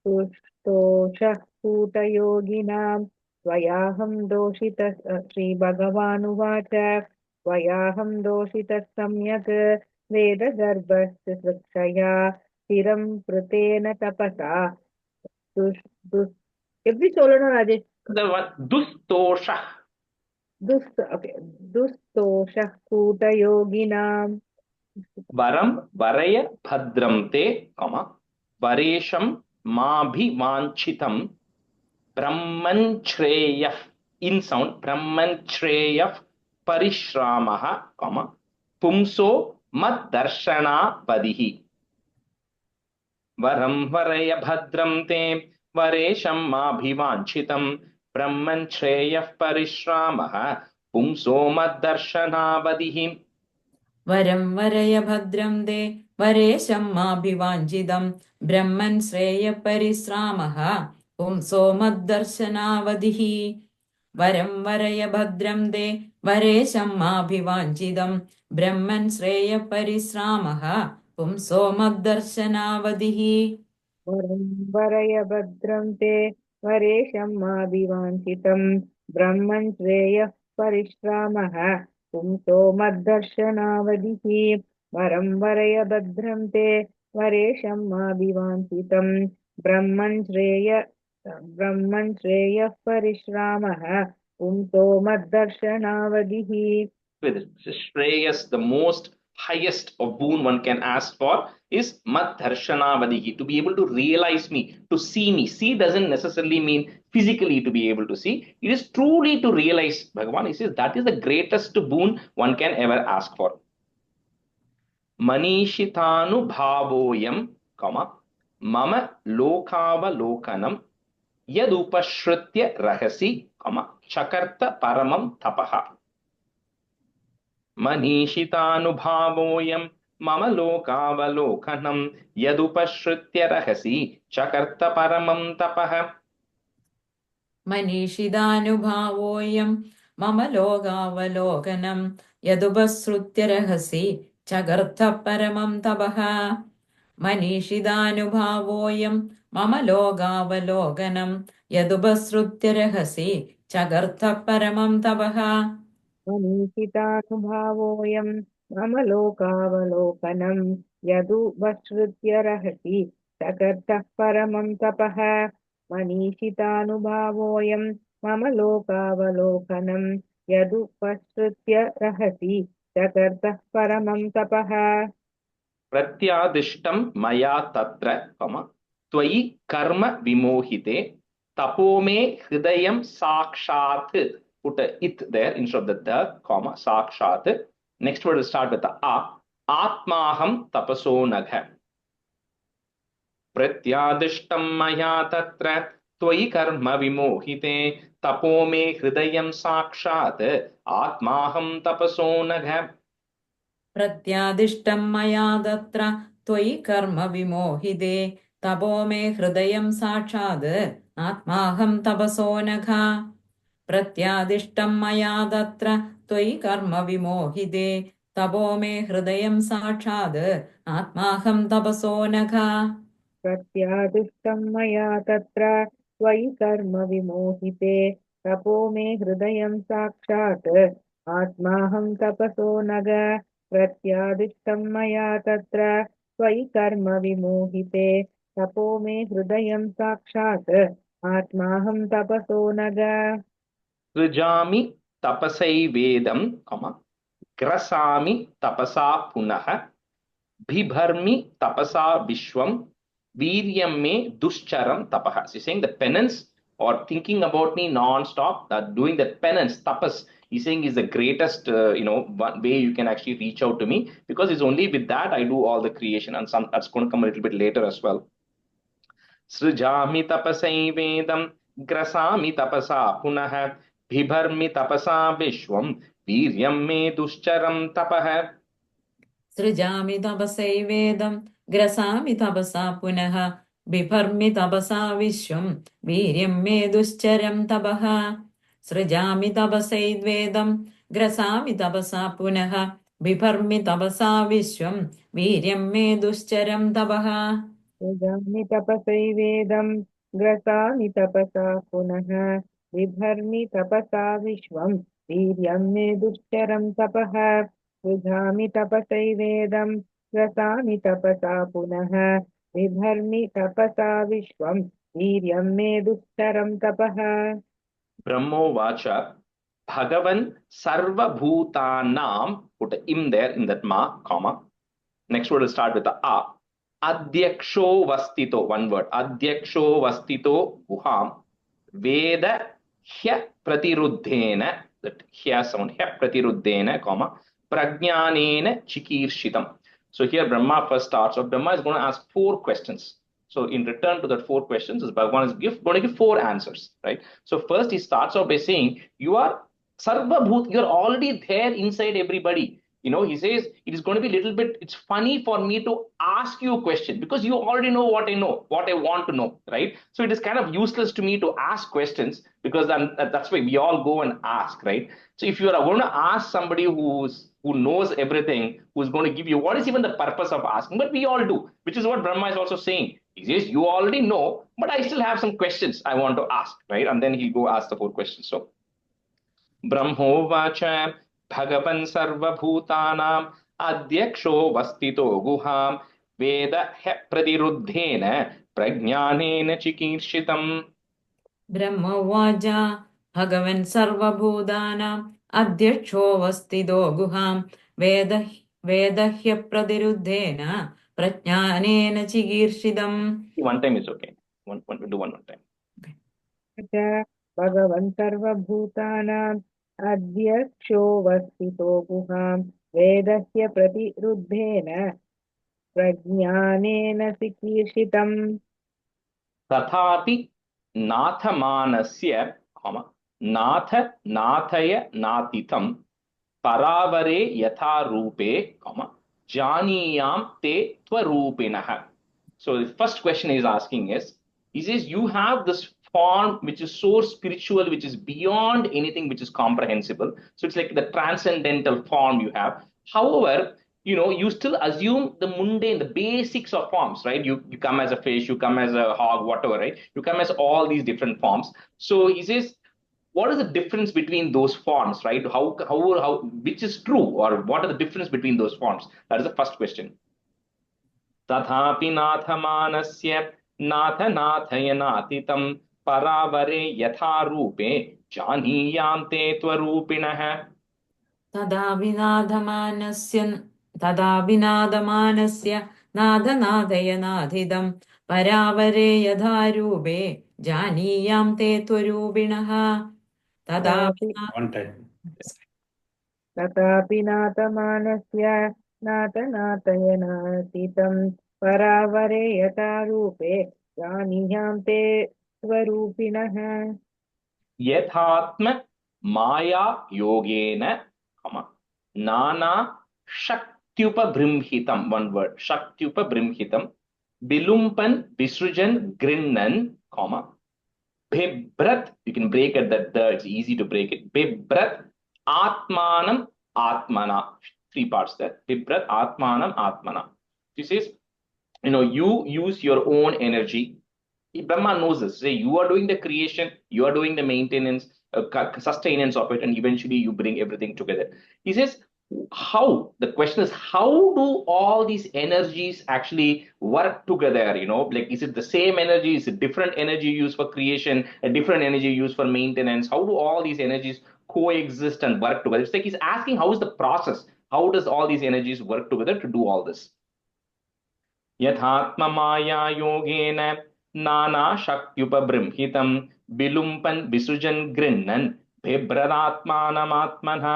तुष्टोषः कूटयोगिनां त्वयाहं दोषितः श्रीभगवानुवाच त्वयाहं दोषितः सम्यक् वेदगर्भस्य सृक्षया चिरं भृतेन तपसा எப்படி சொல்லணும் Rajesh Dustoshah दुस्तोषः कूटयोगिनाम् Varam Varaya Bhadram Te Varesham Mabhivanchitam Brahmanchreyah in sound Brahmanchreyah Parishramah Pumso Mad Darshana Padihi वरं वरय भद्रं ते वरेशं माभिवाञ्छितं ब्रह्मन् श्रेयः परिश्रामः पुंसो मद्दर्शनावधिः वरं वरय भद्रं ते वरेशं माभिवाञ्छितं ब्रह्मन् श्रेयपरिश्रामः पुंसो मद्दर्शनावधिः वरं वरय भद्रं ते वरेशं माभिवाञ्छितं ब्रह्मन् श्रेयपरिश्रामः पुंसो मद्दर्शनावधिः वरं वरय भद्रं ते वरेशं माभिवाञ्छितं ब्रह्मन् श्रेयः परिश्रामः पुंसो मद्दर्शनावधिः वरं वरय भद्रं ते वरेशं माभिवाञ्छितं ब्रह्मन् श्रेयः परिश्रामः पुंसो मद्दर्शनावधिः with Shreyas, the most highest of boon one can ask for is Mad Dharshanavadihi, to be able to realize me, to see me. See doesn't necessarily mean physically to be able to see. It is truly to realize Bhagavan. He says that is the greatest boon one can ever ask for. Manishitanu bhavoyam, mama lokavalokanam yadupashritya rahasi, chakarta paramam tapaha. मनीषितानुभावोऽयं मम लोकावलोकनं यदुपश्रुत्य रहसि चकर्त परमं तपः मनीषिदानुभावोऽयं मम लोकावलोकनं यदुपश्रुत्य रहसि चकर्थ परमं तपः मनीषिदानुभावोऽयं मम लोकावलोकनं यदुपश्रुत्य रहसि चकर्थ परमं तपः मनीषितानुभावोऽयं मम लोकावलोकनं यदुपश्रुत्य रहसि सकर्तः परमं तपः मनीषितानुभावोऽयं मम लोकावलोकनं यदुपश्रुत्य रहसि सकर्तः परमं तपः प्रत्यादिष्टं मया तत्र त्वयि कर्म विमोहिते तपो मे हृदयं साक्षात् put a it there instead of the comma sakshat. Next word will start with the atmaham tapaso nagha. प्रत्यादिष्टं मया तत्र त्वयि कर्म विमोहिते तपो मे हृदयं साक्षात् आत्माहं तपसो नघ प्रत्यादिष्टं मया तत्र त्वयि कर्म विमोहिते तपो मे हृदयं साक्षात् आत्माहं तपसो नघ प्रत्यादिष्टं मया तत्र त्वयि कर्म विमोहिते तपो मे हृदयं साक्षात् आत्माहं तपसो नघ प्रत्यादिष्टं मया तत्र त्वयि कर्म विमोहिते तपो मे हृदयं साक्षात् आत्माहं तपसो नग प्रत्यादिष्टं मया तत्र त्वयि कर्म विमोहिते तपो मे हृदयं साक्षात् आत्माहं तपसो नग सृजामि तपसैवेदं ग्रसामि तपसा पुनः बिभर्मि तपसा विश्वं वीर्यं मे दुश्चरं तपः. So he's saying the penance or thinking about me non-stop, doing that penance, tapas, he's saying is the greatest, one way you can actually reach out to me, because it's only with that I do all the creation, and some that's going to come a little bit later as well. सृजामि तपसैवेदं ग्रसामि तपसा पुनः बिभर्मि तपसा विश्वं वीर्यं मे दुश्चरं तपः सृजामि तपसैवेदं ग्रसामि तपसा पुनः बिभर्मि तपसा विश्वं वीर्यं मे दुश्चरं तपः सृजामि तपसैवेदं ग्रसामि तपसा पुनः बिभर्मि तपसा विश्वं वीर्यं मे दुश्चरं तपः सृजामि तपसैवेदं ग्रसामि तपसा पुनः बिभर्मि तपसा विश्वं वीर्यं मे दुश्चरं तपः सृजामि तपसैवेदं ग्रसामि तपसा पुनः बिभर्मि तपसा विश्वं वीर्यं मे दुश्चरं तपः ब्रह्मोवाच भगवन् सर्वभूतानां, put a im there in that ma comma, next word will start with the a, adyaksho vastito, one word, adyaksho vastito guham veda hya pratiruddhena, that hya sound, hya pratiruddhena comma prajnanena chikirshitam. So here Brahma first starts. So Brahma is going to ask 4 questions. So in return to that 4 questions, Bhagavan is going to give 4 answers, right? So first he starts off by saying, you are Sarva Bhut, you're already there inside everybody. He says, it is going to be a little bit, it's funny for me to ask you a question because you already know, what I want to know, right? So it is kind of useless to me to ask questions because that's why we all go and ask, right? So if you are going to ask somebody who knows everything, who's going to give you, what is even the purpose of asking? But we all do, which is what Brahma is also saying. He says, you already know, but I still have some questions I want to ask, right? And then he'll go ask the 4 questions. So ब्रह्मोवाच भगवन् सर्वभूतानाम् अध्यक्षो वस्तितो गुहां वेद प्रतिरुद्धेन प्रज्ञानेन चिकीर्षितम्. ब्रह्मोवाच भगवन् सर्वभूतानाम् अध्यक्षो वस्तितो गुहां वेदह्य प्रतिरुद्धेन प्रज्ञानेन चिकीर्षितम्. One time is okay. Do one time. भगवन् सर्वभूतानाम् अध्यक्षो वस्तितो गुहां वेदस्य प्रतिरुद्धेन प्रज्ञानेन चिकीर्षितम्. तथापि नाथमानस्य नाथ नाथय नातिथं परावरे यथा रूपे जानीयाम ते त्वरूपिणः. So the first question he is asking is, he says, you have this form which is so spiritual, which is beyond anything which is comprehensible. So it's like the transcendental form you have. However, you still assume the mundane, the basics of forms, right? You come as a fish, you come as a hog, whatever, right? You come as all these different forms. So he says, what is the difference between those forms, right? How which is true, or what are the difference between those forms? That is the first question. तथापि नाथमानस्य नाथ नाथयनातितं परावरे यथा रूपे जानीयां ते त्वरूपिणः. तदा नाथनाथयनाथितं परावरे यथा रूपे जानीयां ते त्वरूपिणः. तथापि नाथमानस्य नाथनाथयनातीतं परावरे यथा रूपे जानीयां ते स्वरूपिणः. यथात्म माया योगेन नाना शक्त्युपबृंहितं, one word, शक्त्युपबृंहितं विलुम्पन् विसृजन् गृह्णन् बिभ्रत्, you can break it, that it's easy to break it, बिभ्रत् आत्मानं आत्मना. 3 parts there. बिभ्रत् आत्मानं आत्मना. This is, you use your own energy. Brahma knows this. Say, you are doing the creation, you are doing the maintenance, sustenance of it, and eventually you bring everything together. He says, how? The question is, how do all these energies actually work together? Like, is it the same energy? Is it different energy used for creation, a different energy used for maintenance? How do all these energies coexist and work together? It's like he's asking, how is the process? How does all these energies work together to do all this? यथात्म माया योगेन नाना शक्त्युपबृंहितं विलुम्पन् विसृजन् गृह्णन् बिभ्रदात्मानमात्मनः.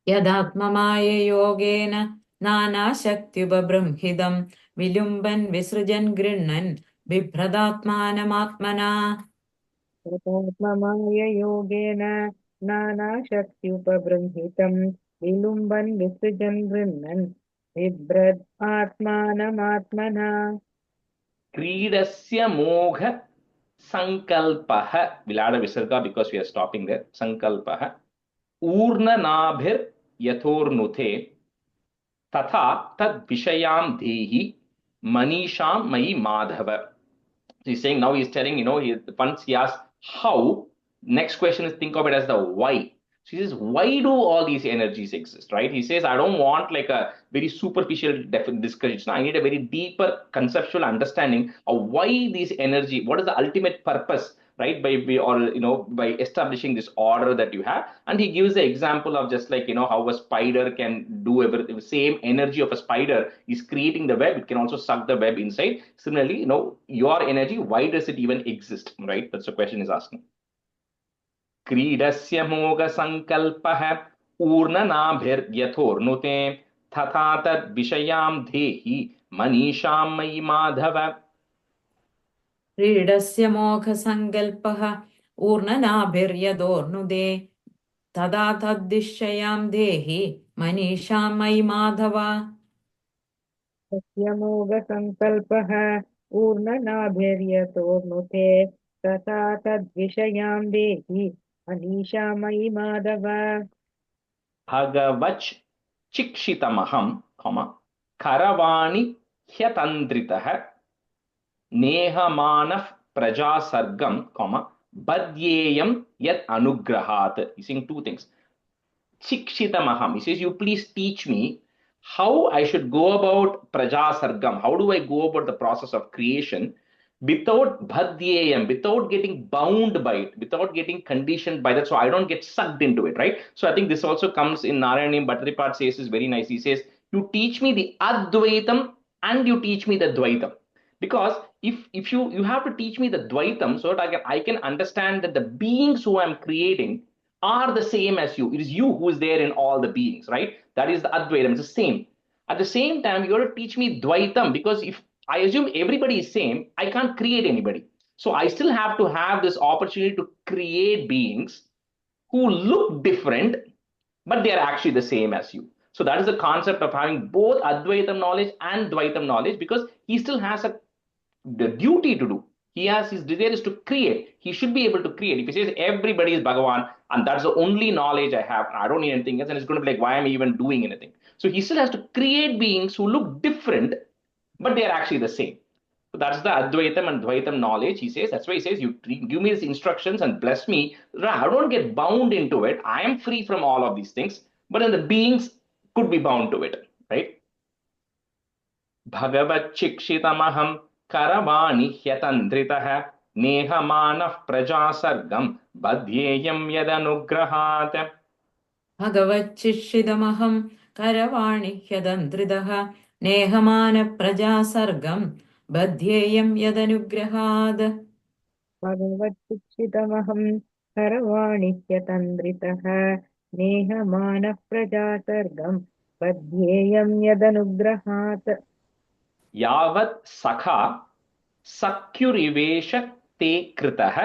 यदात्ममाययोगेन नानाशक्त्युपबृंहितं विलुम्बन् विसृजन् गृह्णन् बिभ्रदात्मानमात्मना. यथात्ममाययोगेन नानाशक्त्युपबृंहितं विलुम्बन् विसृजन् गृह्णन् बिभ्रद् आत्मानमात्मना. क्रीडस्य मोघ संकल्पः, we'll add a visarga because we are stopping there. संकल्पः ऊर्णनाभिर् यथोर्नुते तथा तद विषयां देहि मनीषां मयि Madhava. He's saying, now he's telling, once he asks how, next question is, think of it as the why. So he says, why do all these energies exist, right? He says, I don't want like a very superficial discussion. I need a very deeper conceptual understanding of why these energy, what is the ultimate purpose, right? By establishing this order that you have. And he gives the example of just like, how a spider can do everything. The same energy of a spider is creating the web. It can also suck the web inside. Similarly, your energy, why does it even exist, right? That's the question he's asking. क्रीडस्य मोघ संकल्पः ऊर्णनाभिर्यथोर्नुते तथा तद् विषयां देहि मनीषां मयि माधव क्रीडस्य मोघसङ्कल्पः ऊर्णनाभिर्यदोर्नुदे तदा तद्दिश्ययां देहि मनीषां मयि माधव तस्य मोघसङ्कल्पः ऊर्णनाभिर्यतोऽनुते तथा तद्विषयां देहि अनीशा मयि माधव भगवच् चिक्षितमहं करवाणि ह्यतन्द्रितः नेहमानः प्रजासर्गं बध्येयं यत् अनुग्रहात्. He's saying two things. Chikshitamaham. He says, you please teach me how I should go about prajasargam. How do I go about the process of creation without bhadyayam, without getting bound by it, without getting conditioned by that, so I don't get sucked into it, right? So I think this also comes in Narayanam Bhattaripat says is very nice. He says, you teach me the Advaitam and you teach me the Dvaitam. Because if you have to teach me the Dvaitam so that I can understand that the beings who I'm creating are the same as you. It is you who is there in all the beings, right? That is the Advaitam. It's the same. At the same time, you have to teach me Dvaitam, because if I assume everybody is same, I can't create anybody. So I still have to have this opportunity to create beings who look different, but they are actually the same as you. So that is the concept of having both Advaitam knowledge and Dvaitam knowledge, because he still has the duty to do. He has his desire is to create. He should be able to create. If he says everybody is Bhagavan and that's the only knowledge I have, I don't need anything else, and it's going to be like, why am I even doing anything? So he still has to create beings who look different, but they are actually the same. So that's the Advaitam and Dvaitam knowledge. He says, that's why he says, you give me these instructions and bless me. I don't get bound into it. I am free from all of these things, but then the beings could be bound to it, right? भगवच्चिक्षितमहं करवाणि ह्यतन्द्रितः नेहमानः प्रजासर्गं बध्येयं यदनुग्रहात्. भगवच्चिषिदमहं करवाणि ह्यदन्द्रितः नेहमानप्रजासर्गं बध्येयं यदनुग्रहात् भगवत्शिक्षितमहं करवाणि ह्यतन्द्रितः नेहमानः प्रजासर्गं बध्येयं यदनुग्रहात् यावत् सखा सख्युरिवेश ते कृतः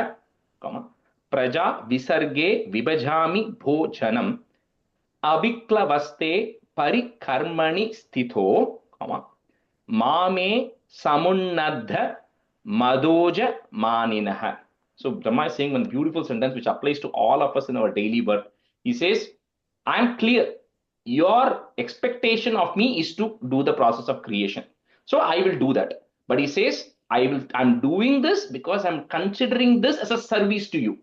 प्रजा विसर्गे विभजामि भोजनम् अविक्लवस्ते परिकर्मणि स्थितो मामे समुन्नद्ध मदोज मानिनः. So Brahma is saying one beautiful sentence which applies to all of us in our daily work. He says, I am clear. Your expectation of me is to do the process of creation. So I will do that. But he says, I'm doing this because I'm considering this as a service to you.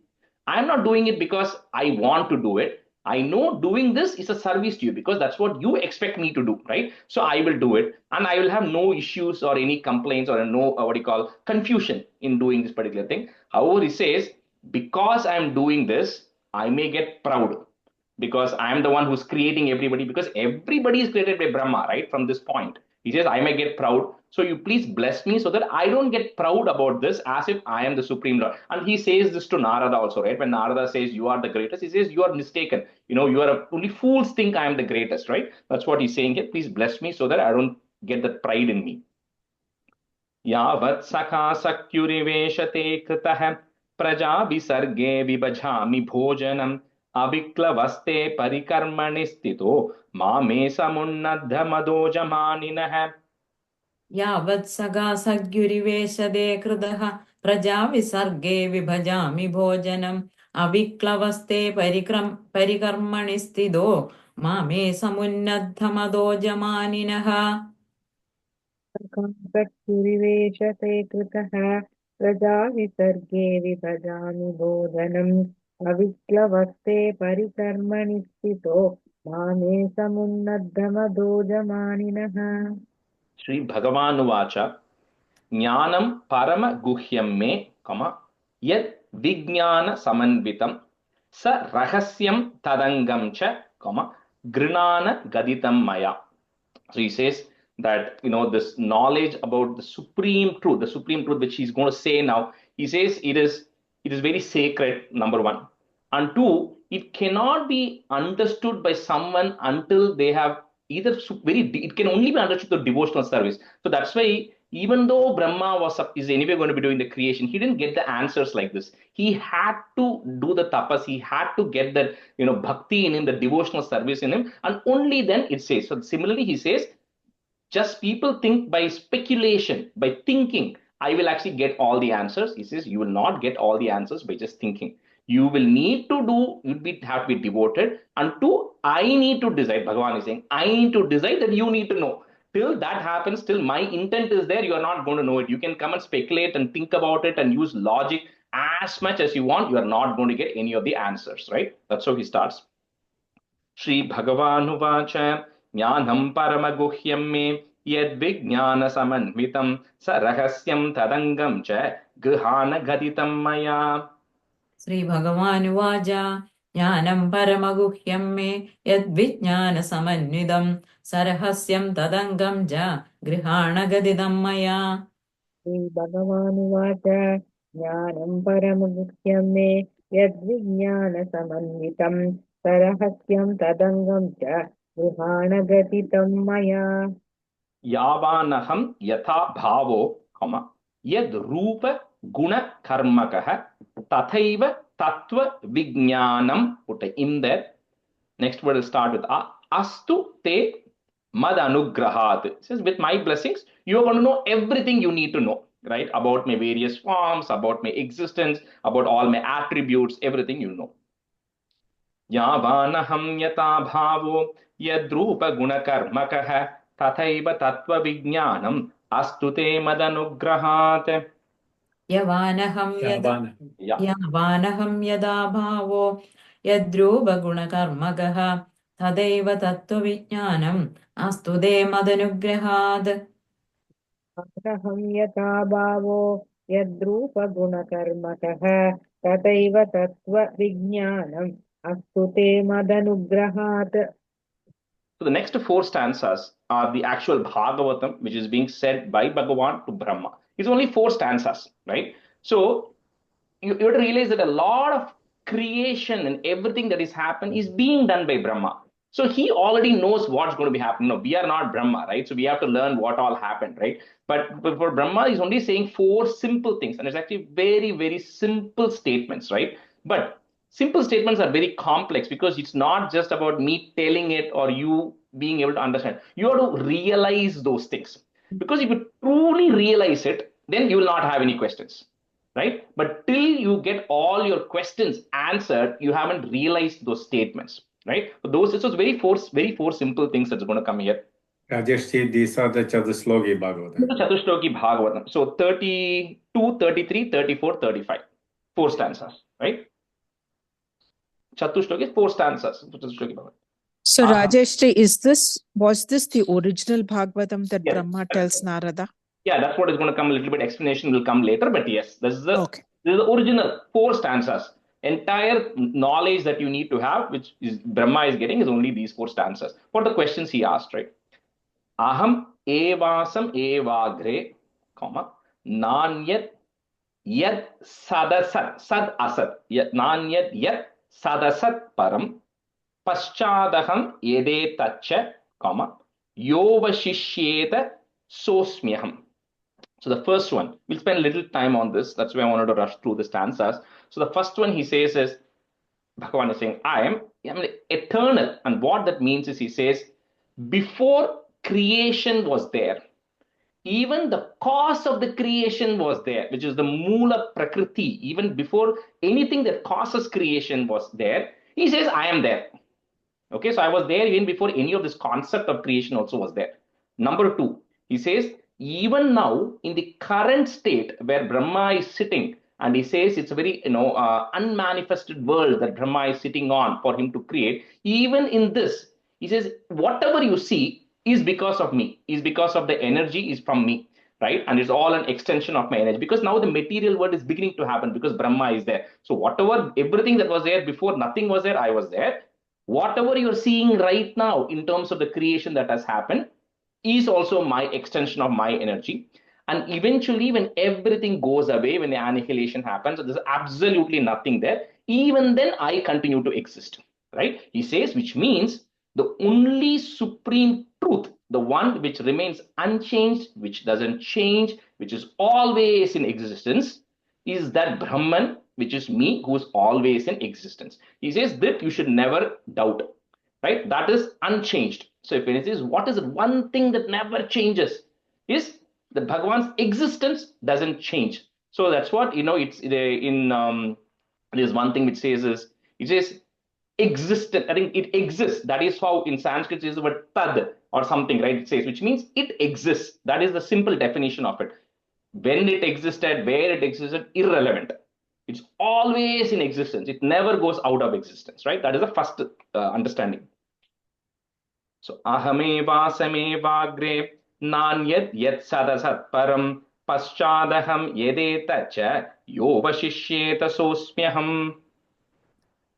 I'm not doing it because I want to do it. I know doing this is a service to you because that's what you expect me to do, right? So I will do it, and I will have no issues or any complaints or no confusion in doing this particular thing. However, he says, because I'm doing this, I may get proud because I am the one who's creating everybody, because everybody is created by Brahma, right? From this point, he says, I may get proud. So you please bless me so that I don't get proud about this as if I am the supreme Lord. And he says this to Narada also, right? When Narada says you are the greatest, he says you are mistaken. Only fools think I am the greatest, right? That's what he's saying here. Please bless me so that I don't get that pride in me. यावत् सखा सख्युरिवेशते कृतः प्रजा विसर्गे विभजामि भोजनम् अविक्लवस्ते परिकर्मणि स्थितो मामे समुन्नद्ध मदोजमानिनः. यावत् सखा सख्युरिवेशते कृतः प्रजा विसर्गे विभजामि भोजनम् अविक्लवस्ते परिकर्मणि स्थितो मामे समुन्नद्ध मदोजमानिनः. सख्युरिवेशते कृतः प्रजा विसर्गे विभजामि भोजनम् अविक्लवस्ते परिकर्मणि स्थितो मामे समुन्नद्धमदोजमानिनः. श्री भगवान् उवाच ज्ञानं परम गुह्यं मे यत् विज्ञान समन्वितं स रहस्यं तदंगं च गृणान गदितं मया. So he says that this knowledge about the supreme truth which he's going to say now, he says it is very sacred, number one, and two, it cannot be understood by someone until they have either it can only be understood through devotional service. So that's why even though Brahma is anyway going to be doing the creation, he didn't get the answers like this. He had to do the tapas. He had to get that bhakti in him, the devotional service in him, and only then it says. So similarly, he says, just people think by speculation, by thinking, I will actually get all the answers. He says, you will not get all the answers by just thinking. You will need to have to be devoted. And two, I need to decide. Bhagavan is saying, I need to decide that you need to know. Till that happens, till my intent is there, you are not going to know it. You can come and speculate and think about it and use logic as much as you want. You are not going to get any of the answers, right? That's how he starts. Shri Bhagavanuvacha Jnanam Paramaguhyam me Yadvijnanasamanvitam Sa Rahasyam Tadangam Cha Grihana Gaditam Maya. Sri Bhagavanuvacha Jnanam Paramaguhyam me Yadvijnanasamanvidam Sarahasyam Tadangam Ja Grihana Gadidam Maya. श्रीभगवानुवाच ज्ञानं परमगुह्यं मे यद्विज्ञानसमन्वितं सरहस्यं तदङ्गं च गृहाणगतितं मया Yavanaham Yatha Bhavo, Yad Rupa Guna Karmakah Tathaiva Tattva Vijnanam. Put in there. Next word will start with Astu Te Mad Anugrahat. It says, with my blessings, you are going to know everything you need to know, right? About my various forms, about my existence, about all my attributes, everything you know. Yavanaham Yata Bhavo Yad Rupa Guna Karmakah Tathaiva Tattva Vijnanam Astu Te Mad Anugrahat. Yavanaham yada bhavo yadrupa gunakarmagaha tadaiva tattva vijnanam astu de madanugrahad. अहं यथा भावो यद्रूपगुणकर्मकः तथैव तत्त्वविज्ञानम् अस्तु ते मदनुग्रहात् So the next four stanzas are the actual Bhagavatam, which is being said by Bhagavan to Brahma. It's only four stanzas, right? So you have to realize that a lot of creation and everything that is happened is being done by Brahma. So he already knows what's going to be happening. No, we are not Brahma, right? So we have to learn what all happened, right? But for Brahma, he's only saying four simple things. And it's actually very, very simple statements, right? But simple statements are very complex because it's not just about me telling it or you being able to understand. You have to realize those things. Because if you truly realize it, then you will not have any questions, right? But till you get all your questions answered, you haven't realized those statements, right? So those, it's very four simple things that's going to come here. Rajesh, these are the Chatushloki Bhagavatam. The Chatushloki Bhagavatam. So 32, 33, 34, 35. Four stanzas, right? Chatushloki is four stanzas. Chatushloki Bhagavatam. So Rajesh, was this the original Bhagavatam that Yes. Brahma tells Narada? Yeah, that's what is going to come a little bit. Explanation will come later, but yes, this is the original four stanzas. Entire knowledge that you need to have, which is Brahma is getting, is only these four stanzas. What are the questions he asked, right? Aham evasam evagre, nanyat yad sadasat, sad asat, nanyat yad sadasat param, paschadaham yede tacha, yovashishyeta sosmyaham. So the first one, we'll spend a little time on this. That's why I wanted to rush through the stanzas. So the first one he says is, Bhagavan is saying, I am eternal. And what that means is he says, before creation was there, even the cause of the creation was there, which is the Mula Prakriti. Even before anything that causes creation was there, he says, I am there. Okay, so I was there even before any of this concept of creation also was there. Number two, he says, even now in the current state where Brahma is sitting, and he says it's a very unmanifested world that Brahma is sitting on for him to create. Even in this, he says, whatever you see is because of me, is because of the energy is from me, right? And it's all an extension of my energy, because now the material world is beginning to happen because Brahma is there. So whatever, everything that was there before, nothing was there, I was there. Whatever you're seeing right now in terms of the creation that has happened is also my extension of my energy. And eventually, when everything goes away, when the annihilation happens, there's absolutely nothing there. Even then, I continue to exist, right? He says, which means The only supreme truth, the one which remains unchanged, which doesn't change, which is always in existence, is that Brahman, which is me, who is always in existence. He says that you should never doubt, right? That is unchanged. So if it is, what is it? One thing that never changes is that Bhagavan's existence doesn't change. So that's what, it's in there's one thing which says is, it says existent. I think it exists. That is how in Sanskrit is the word tad or something, right? It says, which means it exists. That is the simple definition of it. When it existed, where it existed, irrelevant. It's always in existence. It never goes out of existence, right? That is the first understanding. So ahamevasame nanyat yat sadasat param paschadaham yedeta cha yo vashishyeta sosmyaham.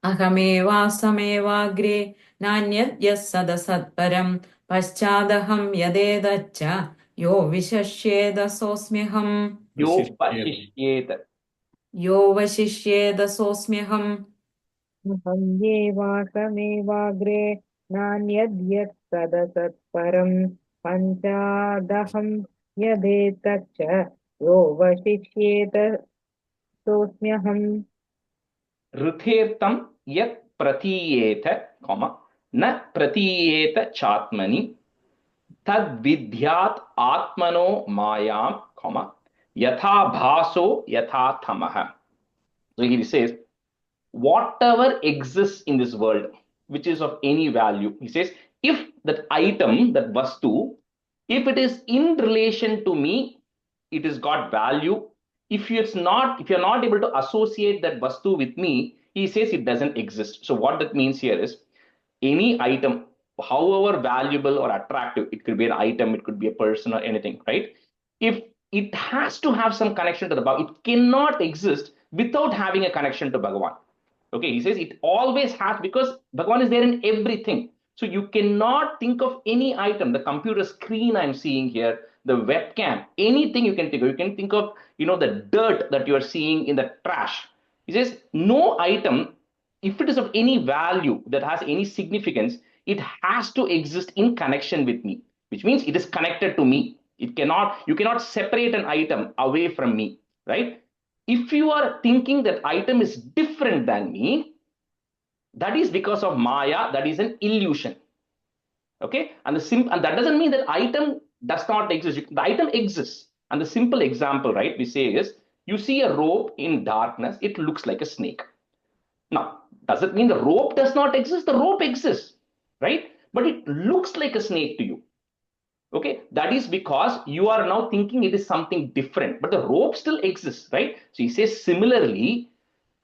Ahamevasame nanyad yas sadasatparam paschadaham yadedacha yo vishashyeda sosmyaham. Yo vashishyeta. Yo vashishyeda sosmyaham. येवासमेवाग्रे नान्यद्यत् सदसत्परम् पञ्चादहं यदेतच्च यो वशिष्येत सोऽस्म्यहम् Rithertam yat pratiyeta, na pratiyeta chatmani tad vidyat atmano mayam, yatha bhaso yatha tamaha. So he says, whatever exists in this world, which is of any value, he says, if that item, that vastu, if it is in relation to me, it has got value. If you're not able to associate that vastu with me, he says it doesn't exist. So what that means here is, any item, however valuable or attractive, it could be an item, it could be a person or anything, right? If it has to have some connection to the Bhagavan, it cannot exist without having a connection to Bhagavan. Okay, he says it always has, because Bhagavan is there in everything. So you cannot think of any item, the computer screen I'm seeing here, the webcam, anything you can think of. You can think of, the dirt that you're seeing in the trash. He says no item, if it is of any value, that has any significance, it has to exist in connection with me, which means it is connected to me. You cannot separate an item away from me, right? If you are thinking that item is different than me, that is because of Maya, that is an illusion. Okay, and that doesn't mean that item does not exist. The item exists. And the simple example, right, we say is, you see a rope in darkness, it looks like a snake. Now, does it mean the rope does not exist? The rope exists, right? But it looks like a snake to you. Okay, that is because you are now thinking it is something different, but the rope still exists, right? So he says similarly,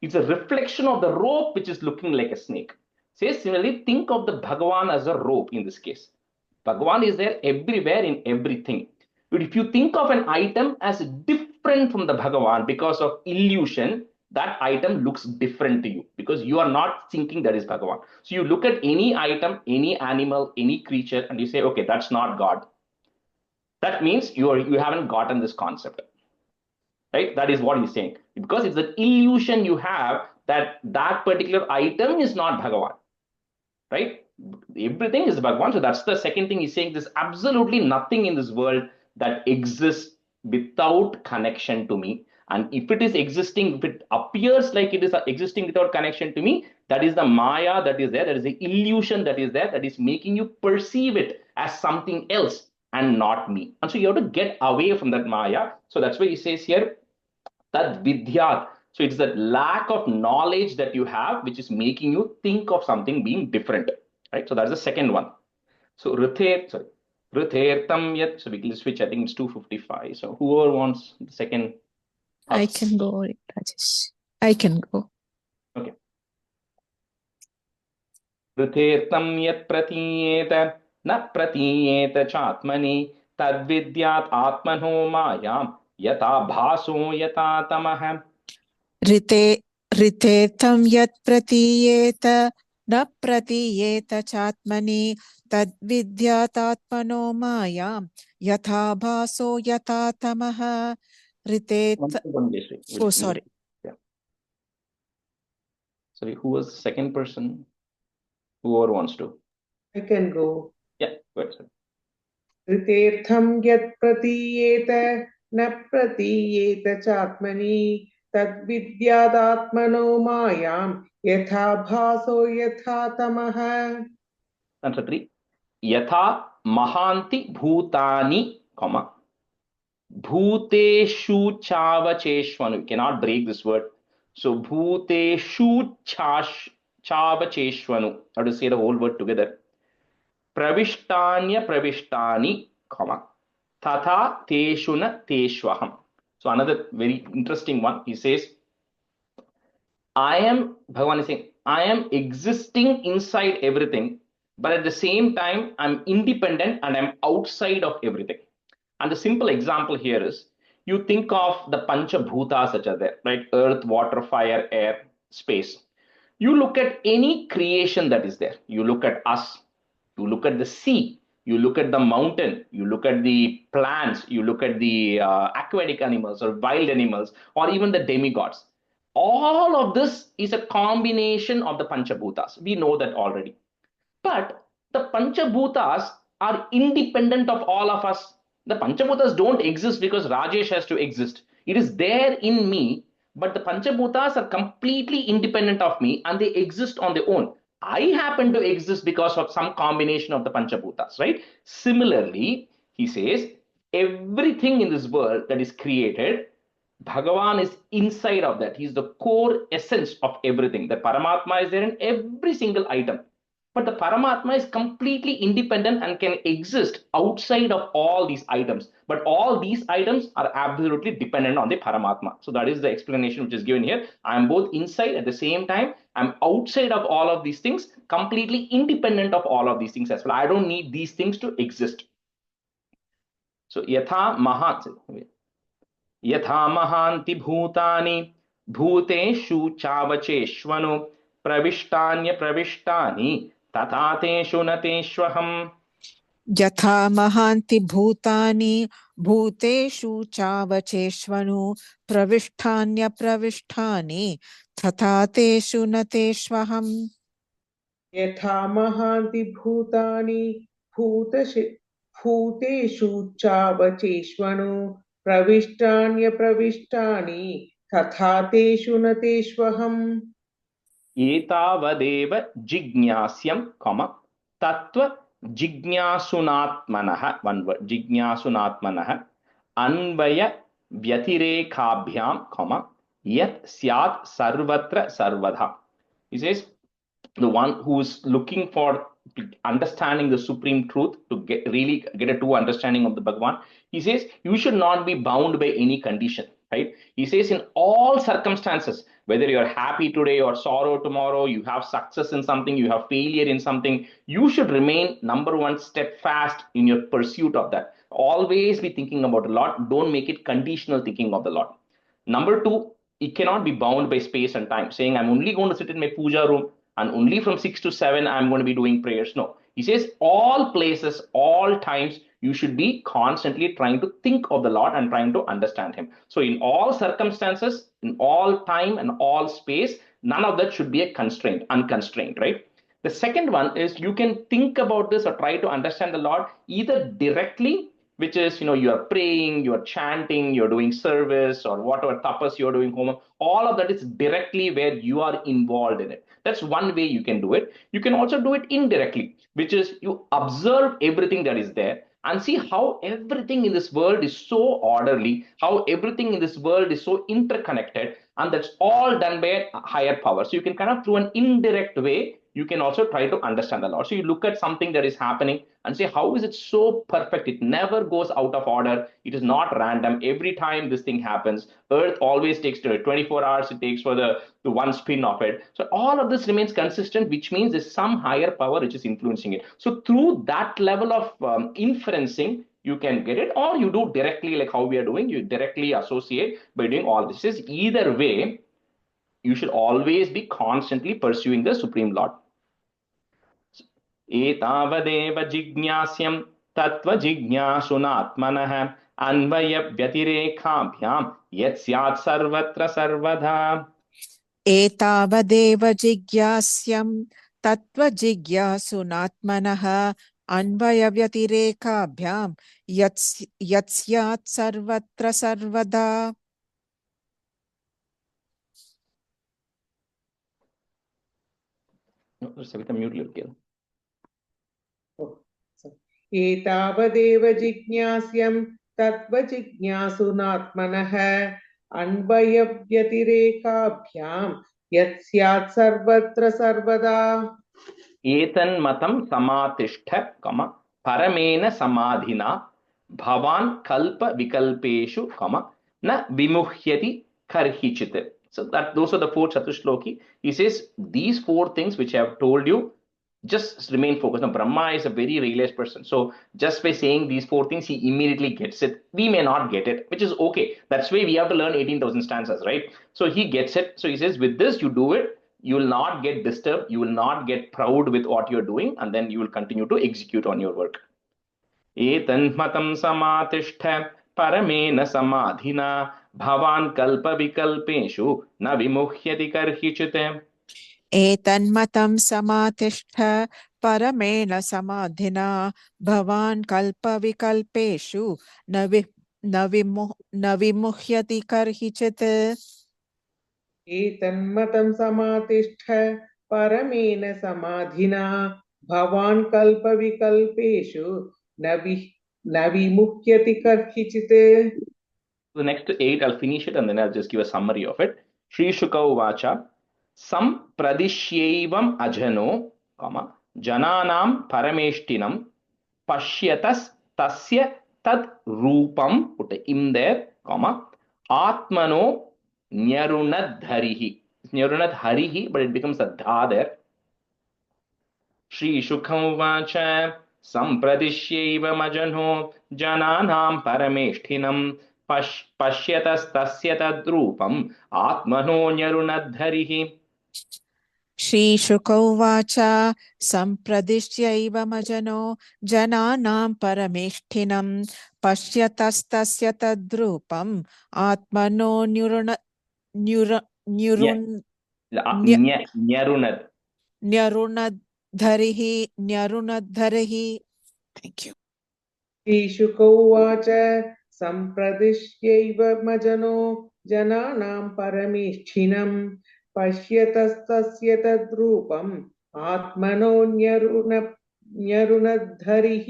it's a reflection of the rope which is looking like a snake. Says similarly, think of the Bhagavan as a rope in this case. Bhagavan is there everywhere in everything. But if you think of an item as different from the Bhagavan because of illusion, that item looks different to you because you are not thinking that is Bhagavan. So you look at any item, any animal, any creature, and you say, okay, that's not God. That means you haven't gotten this concept. Right? That is what he's saying. Because it's an illusion you have that particular item is not Bhagavan. Right? Everything is Bhagavan. So that's the second thing he's saying. There's absolutely nothing in this world that exists without connection to me. And if it is existing, if it appears like it is existing without connection to me, that is the Maya that is there. That is the illusion that is there, that is making you perceive it as something else and not me. And so you have to get away from that Maya. So that's why he says here, that vidyat. So it's that lack of knowledge that you have, which is making you think of something being different, right? So that's the second one. So Rithertam yat. So we can switch. I think it's 255. So whoever wants the second. I can go, Rajesh. I can go. Okay. Rithertam yat pratiyeta na pratiyeta chatmani tadvidyat atmano mayam yata bhaso yata tamah. Rithetam yat pratiyeta na pratiyeta chatmani tadvidyatatmano mayam yatha bhaso yatha tamaha. Oh, sorry. Yeah. Sorry, who was the second person? Whoever wants to. I can go. Yeah, go ahead, sir. Ritirtham yat pratiyeta na pratiyeta chatmani tad vidyadatmano mayam yatha bhaso yatha tamaha. Answer 3. Yatha mahanti bhutani, comma. Bhuteshu chavacheshvanu. You cannot break this word. So bhuteshu chavacheshvanu. How to say the whole word together? Pravishtanya pravishtani, comma. Tatha teshuna teshvaham. So another very interesting one. He says, Bhagavan is saying, I am existing inside everything, but at the same time, I'm independent and I'm outside of everything. And the simple example here is, you think of the Pancha Bhutas such as there, right? Earth, water, fire, air, space. You look at any creation that is there. You look at us, you look at the sea, you look at the mountain, you look at the plants, you look at the aquatic animals or wild animals, or even the demigods. All of this is a combination of the Panchabhutas. We know that already. But the Panchabhutas are independent of all of us. The Panchabhutas don't exist because Rajesh has to exist. It is there in me, but the Panchabhutas are completely independent of me and they exist on their own. I happen to exist because of some combination of the Panchabhutas, right? Similarly, he says, everything in this world that is created, Bhagavan is inside of that. He is the core essence of everything. The Paramatma is there in every single item. But the Paramatma is completely independent and can exist outside of all these items. But all these items are absolutely dependent on the Paramatma. So that is the explanation which is given here. I am both inside at the same time. I'm outside of all of these things, completely independent of all of these things as well. I don't need these things to exist. So Yatha Mahanti Bhutani Bhuteshu Chavacheshvanu Pravistanya Pravistani Tathateshu Nateshvaham. Yatha mahanti bhutani bhuteshu chavacheshvanu pravishtanya pravishtani tathateshu nateshvaham. Yatha mahanti bhutani bhuteshu chavacheshvanu pravishtanya pravishtani tatha teshu nateshvaham. Etavadeva jignasyam, comma, tattva jignasunatmanah, one word, jignasunatmanah, anvaya vyatirekabhyam, comma, yat syat sarvatra sarvadha. He says, the one who is looking for understanding the supreme truth, to really get a true understanding of the Bhagavan, he says, you should not be bound by any condition, right? He says, in all circumstances, whether you're happy today or sorrow tomorrow, you have success in something, you have failure in something, you should remain, number one, steadfast in your pursuit of that. Always be thinking about the Lord. Don't make it conditional thinking of the Lord. Number two, it cannot be bound by space and time, saying, I'm only going to sit in my puja room and only from 6 to 7 I'm going to be doing prayers. No, he says all places, all times, you should be constantly trying to think of the Lord and trying to understand him. So in all circumstances, in all time and all space, none of that should be a constraint, unconstrained, right? The second one is, you can think about this or try to understand the Lord either directly, which is, you are praying, you are chanting, you're doing service, or whatever tapas you're doing home. All of that is directly where you are involved in it. That's one way you can do it. You can also do it indirectly, which is you observe everything that is there and see how everything in this world is so orderly, how everything in this world is so interconnected, and that's all done by a higher power. So you can kind of, through an indirect way, you can also try to understand the Lord. So you look at something that is happening and say, how is it so perfect? It never goes out of order. It is not random. Every time this thing happens, Earth always takes 24 hours. It takes for the one spin of it. So all of this remains consistent, which means there's some higher power which is influencing it. So through that level of inferencing, you can get it, or you do directly like how we are doing. You directly associate by doing all this. Is either way, you should always be constantly pursuing the Supreme Lord. एतावदेव जिज्ञास्यं तत्त्वजिज्ञासुनात्मनः अन्वयव्यतिरेकाभ्यां यत् स्यात् सर्वत्र सर्वदा. एतावदेव जिज्ञास्यं तत्त्वजिज्ञासुनात्मनः अन्वयव्यतिरेकाभ्यां यत् स्यात् सर्वत्र सर्वदा. Savita, mute little girl. एतावदेव जिज्ञास्यं तत्त्वजिज्ञासुनात्मनः अन्वयव्यतिरेकाभ्यां यत् स्यात् सर्वत्र सर्वदा. एतन्मतं समातिष्ठ परमेन समाधिना भवान् कल्प विकल्पेषु न विमुह्यति कर्हिचित्. So that those are the four Chatushloki. He says these four things which I have told you, just remain focused. Now Brahma is a very realized person, so just by saying these four things he immediately gets it. We may not get it, which is okay. That's why we have to learn 18,000 stanzas, right? So he gets it. So he says with this you do it, you will not get disturbed, you will not get proud with what you're doing, and then you will continue to execute on your work. एतन्मतं समातिष्ठ परमेन समाधिना भवान् कल्प विकल्पेषु न विमुह्यति कर्हिचित्. एतन्मतं समातिष्ठ परमेन समाधिना भवान् कल्पविकल्पेषु न विमुह्यति कर्हिचित्. एतन्मतं समातिष्ठ परमेन समाधिना भवान् कल्पविकल्पेषु न विमुह्यति कर्हिचित्. The next 8 I'll finish it and then I'll just give a summary of it. Shri Shuka Uvacha Sampradishyaivam ajano jananam parameshtinam pashyatas tasya tad rupam, put in there, atmano nyarunadharihi. It's nyarunadharihi, but it becomes a dha there. Shri Shuka Uvacha Sampradishyaivam ajano jananam parameshtinam पश्यतस्त्स्य तद्रूपम् आत्मनो न्यरुणद्धरिः. श्रीशुक उवाच सम्प्रदिश्यैवमजनो जनानां परमेष्ठिनं पश्यतस्तस्य तद्रूपम् आत्मनो न्यरुणद्धरिः. Thank you. श्रीशुक उवाच सम्प्रदिश्यैवमजनो जनानां परमेष्ठिनं पश्यतस्तस्य तद्रूपम् आत्मनो न्यरुणद्धरिः.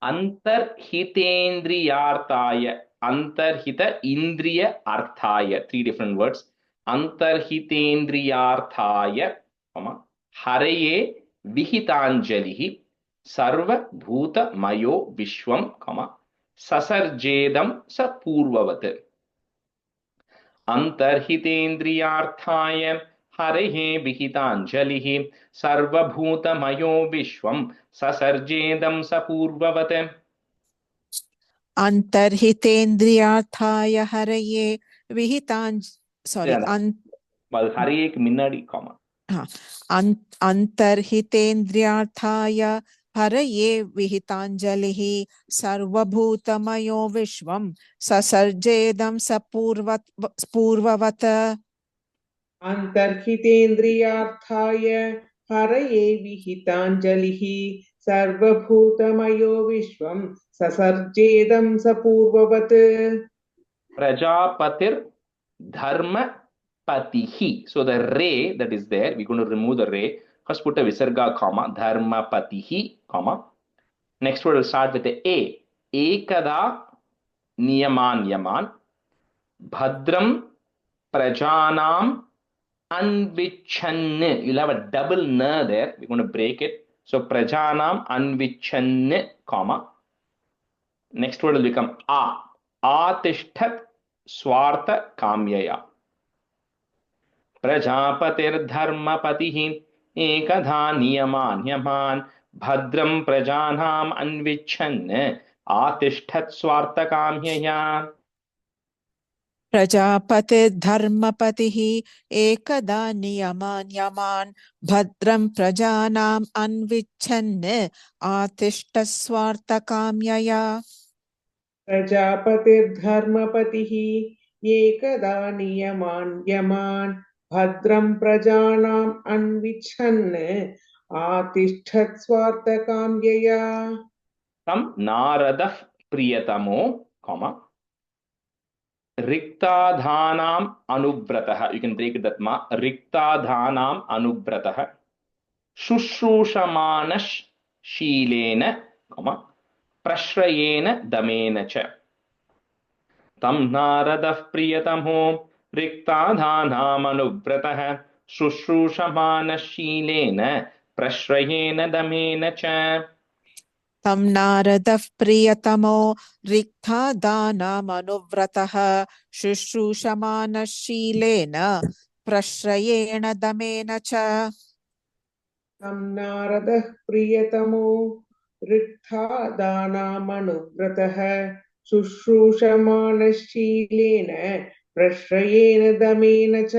अंतर्हितेन्द्रियार्थाय, अंतर्हित इंद्रिय अर्थाय, 3 different words. अंतर्हितेन्द्रियार्थाय हरये विहितांजलिः सर्वभूतमयो विश्वं ससर्जेदं स पूर्ववत्. अंतर्हितेन्द्रियार्थाय हरये विहितांजलिः सर्वभूतमयो विश्वं ससर्जेदं स पूर्ववत्. अंतर्हितेन्द्रियार्थाय हरये हरये मिन्नाडी कॉमा अंतर्हितेन्द्रियार्थाय हरये विहितांजलिः सर्वभूतमयो विश्वं ससर्जेदं स पूर्ववत्. अंतर्हितेन्द्रियार्थाय हरये विहितांजलिः सर्वभूतमयो विश्वं ससर्जेदं स पूर्ववत्. प्रजापतिर धर्म patihi. So the re that is there, we're going to remove the re. First put a visarga comma, dharma patihi comma. Next word will start with a a. Ekada niyaman yaman. Bhadram prajanam anvichanne. You'll have a double na there. We're going to break it. So prajanam anvichanne comma. Next word will become a. Atishtat swartha kamyaya. प्रजापतिर्धर्मपतिः एकधा नियमान्यमान् भद्रं प्रजानाम् अन्विच्छन् आतिष्ठत् स्वार्थकाम्यया. प्रजापतिर्धर्मपतिः एकदा नियमान्यमान् भद्रं प्रजानाम् अन्विच्छन् आतिष्ठत् स्वार्थकाम्यया. प्रजापतिर्धर्मपतिः एकदा नियमान् यमान् भद्रं प्रजानाम् अन्विच्छन् आतिष्ठत् स्वार्थकाम्यया तं नारदः प्रियतमो रिक्ताधानाम् अनुव्रतः. You can break that ma. रिक्ताधानाम् अनुव्रतः शुश्रूषमानः शीलेन प्रश्रयेण दमेन च. तं नारदः प्रियतमो रिक्ताधानाम् अनुव्रतः शुश्रूषमानः शीलेन प्रश्रयेण दमेन च. तं नारदः प्रियतमो रिक्तादानामनुव्रतः शुश्रूषमानः शीलेन प्रश्रयेण दमेन च. तं नारदः प्रियतमो रिक्तादानामनुव्रतः शुश्रूषमाणशीलेन प्रश्रयेण दमेन च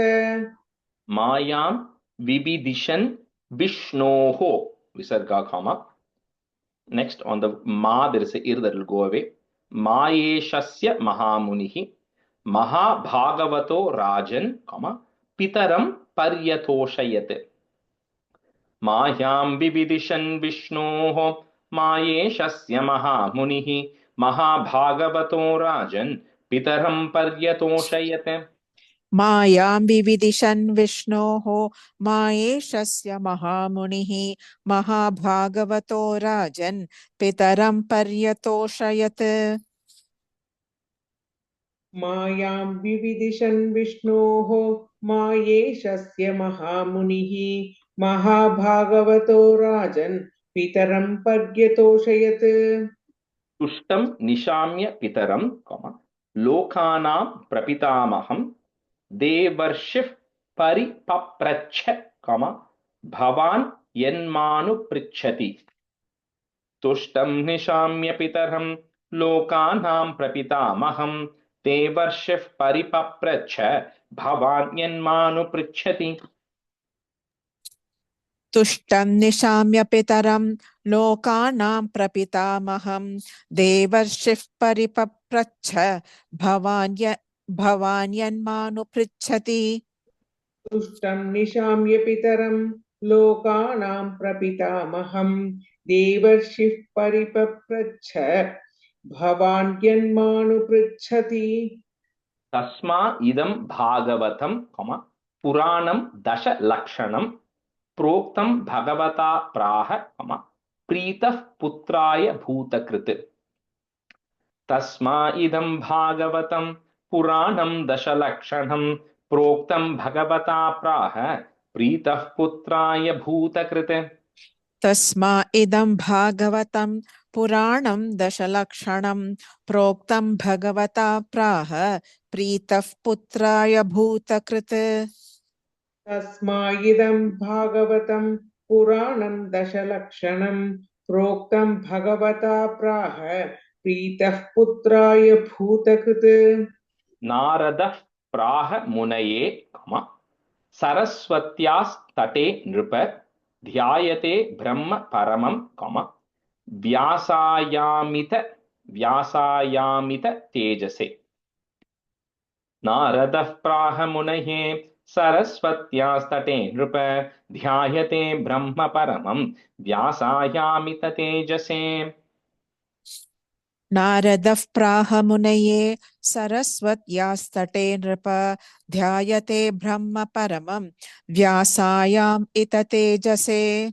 मायां विविदिशन् विष्णोः visarga comma. Next on the ma there is a ir that will go away. Mayeshasya mahamunihi mahabhagavato rajan comma pitaram paryatoshayate. मायां विविदिशन् विष्णोः मायेशस्य महामुनिः महाभागवतो राजन् पितरं पर्यतोषयत्. मायां विविदिशन् विष्णोः मायेशस्य महामुनिः महाभागवतो राजन् पितरं पर्यतोषयत्. मायां विविदिशन् विष्णोः मायेशस्य महामुनिः महाभागवतो राजन् पितरं पर्यतोषयत्. तुष्टं निशाम्य पितरं लोकानां प्रपितामहं देवर्षिः परिपप्रच्छ भवान् यन्मानुपृच्छति. तुष्टं निशाम्य पितरं लोकानां प्रपितामहं देवर्षिः परिपप्रच्छ भवान् यन्मानुपृच्छति. तुष्टं निशाम्य पितरं लोकानां प्रपितामहं देवर्षिः परिपप्रच्छ भवान् यन्मानुपृच्छति. तुष्टं निशाम्य पितरं लोकानां प्रपितामहं देवर्षिः परिपप्रच्छ भवान् यन्मानुपृच्छति. तस्मा इदं भागवतं पुराणं दशलक्षणं प्रोक्तं भगवता प्राह प्रीतः पुत्राय भूतकृत्. तस्मा इदं भागवतं पुराणं दशलक्षणं प्रोक्तं भगवता प्राह प्रीतः पुत्राय भूतकृत्. तस्मा इदं भागवतं पुराणं दशलक्षणं प्रोक्तं भगवता प्राह प्रीतः पुत्राय भूतकृत्. तस्मा इदं भागवतं पुराणं दशलक्षणं प्रोक्तं भगवता प्राह प्रीतः पुत्राय भूतकृत्. नारदः प्राह मुनये सरस्वत्यास्तटे नृप ध्यायते ब्रह्म परमं व्यासायामित तेजसे. नारदः प्राह मुनये सरस्वत्यास्तटे नृप ध्यायते ब्रह्म परमं व्यासायामित तेजसे. नारदः प्राह मुनये सरस्वत्यास्तटे नृप ध्यायते ब्रह्म परमं व्यासायामित तेजसे.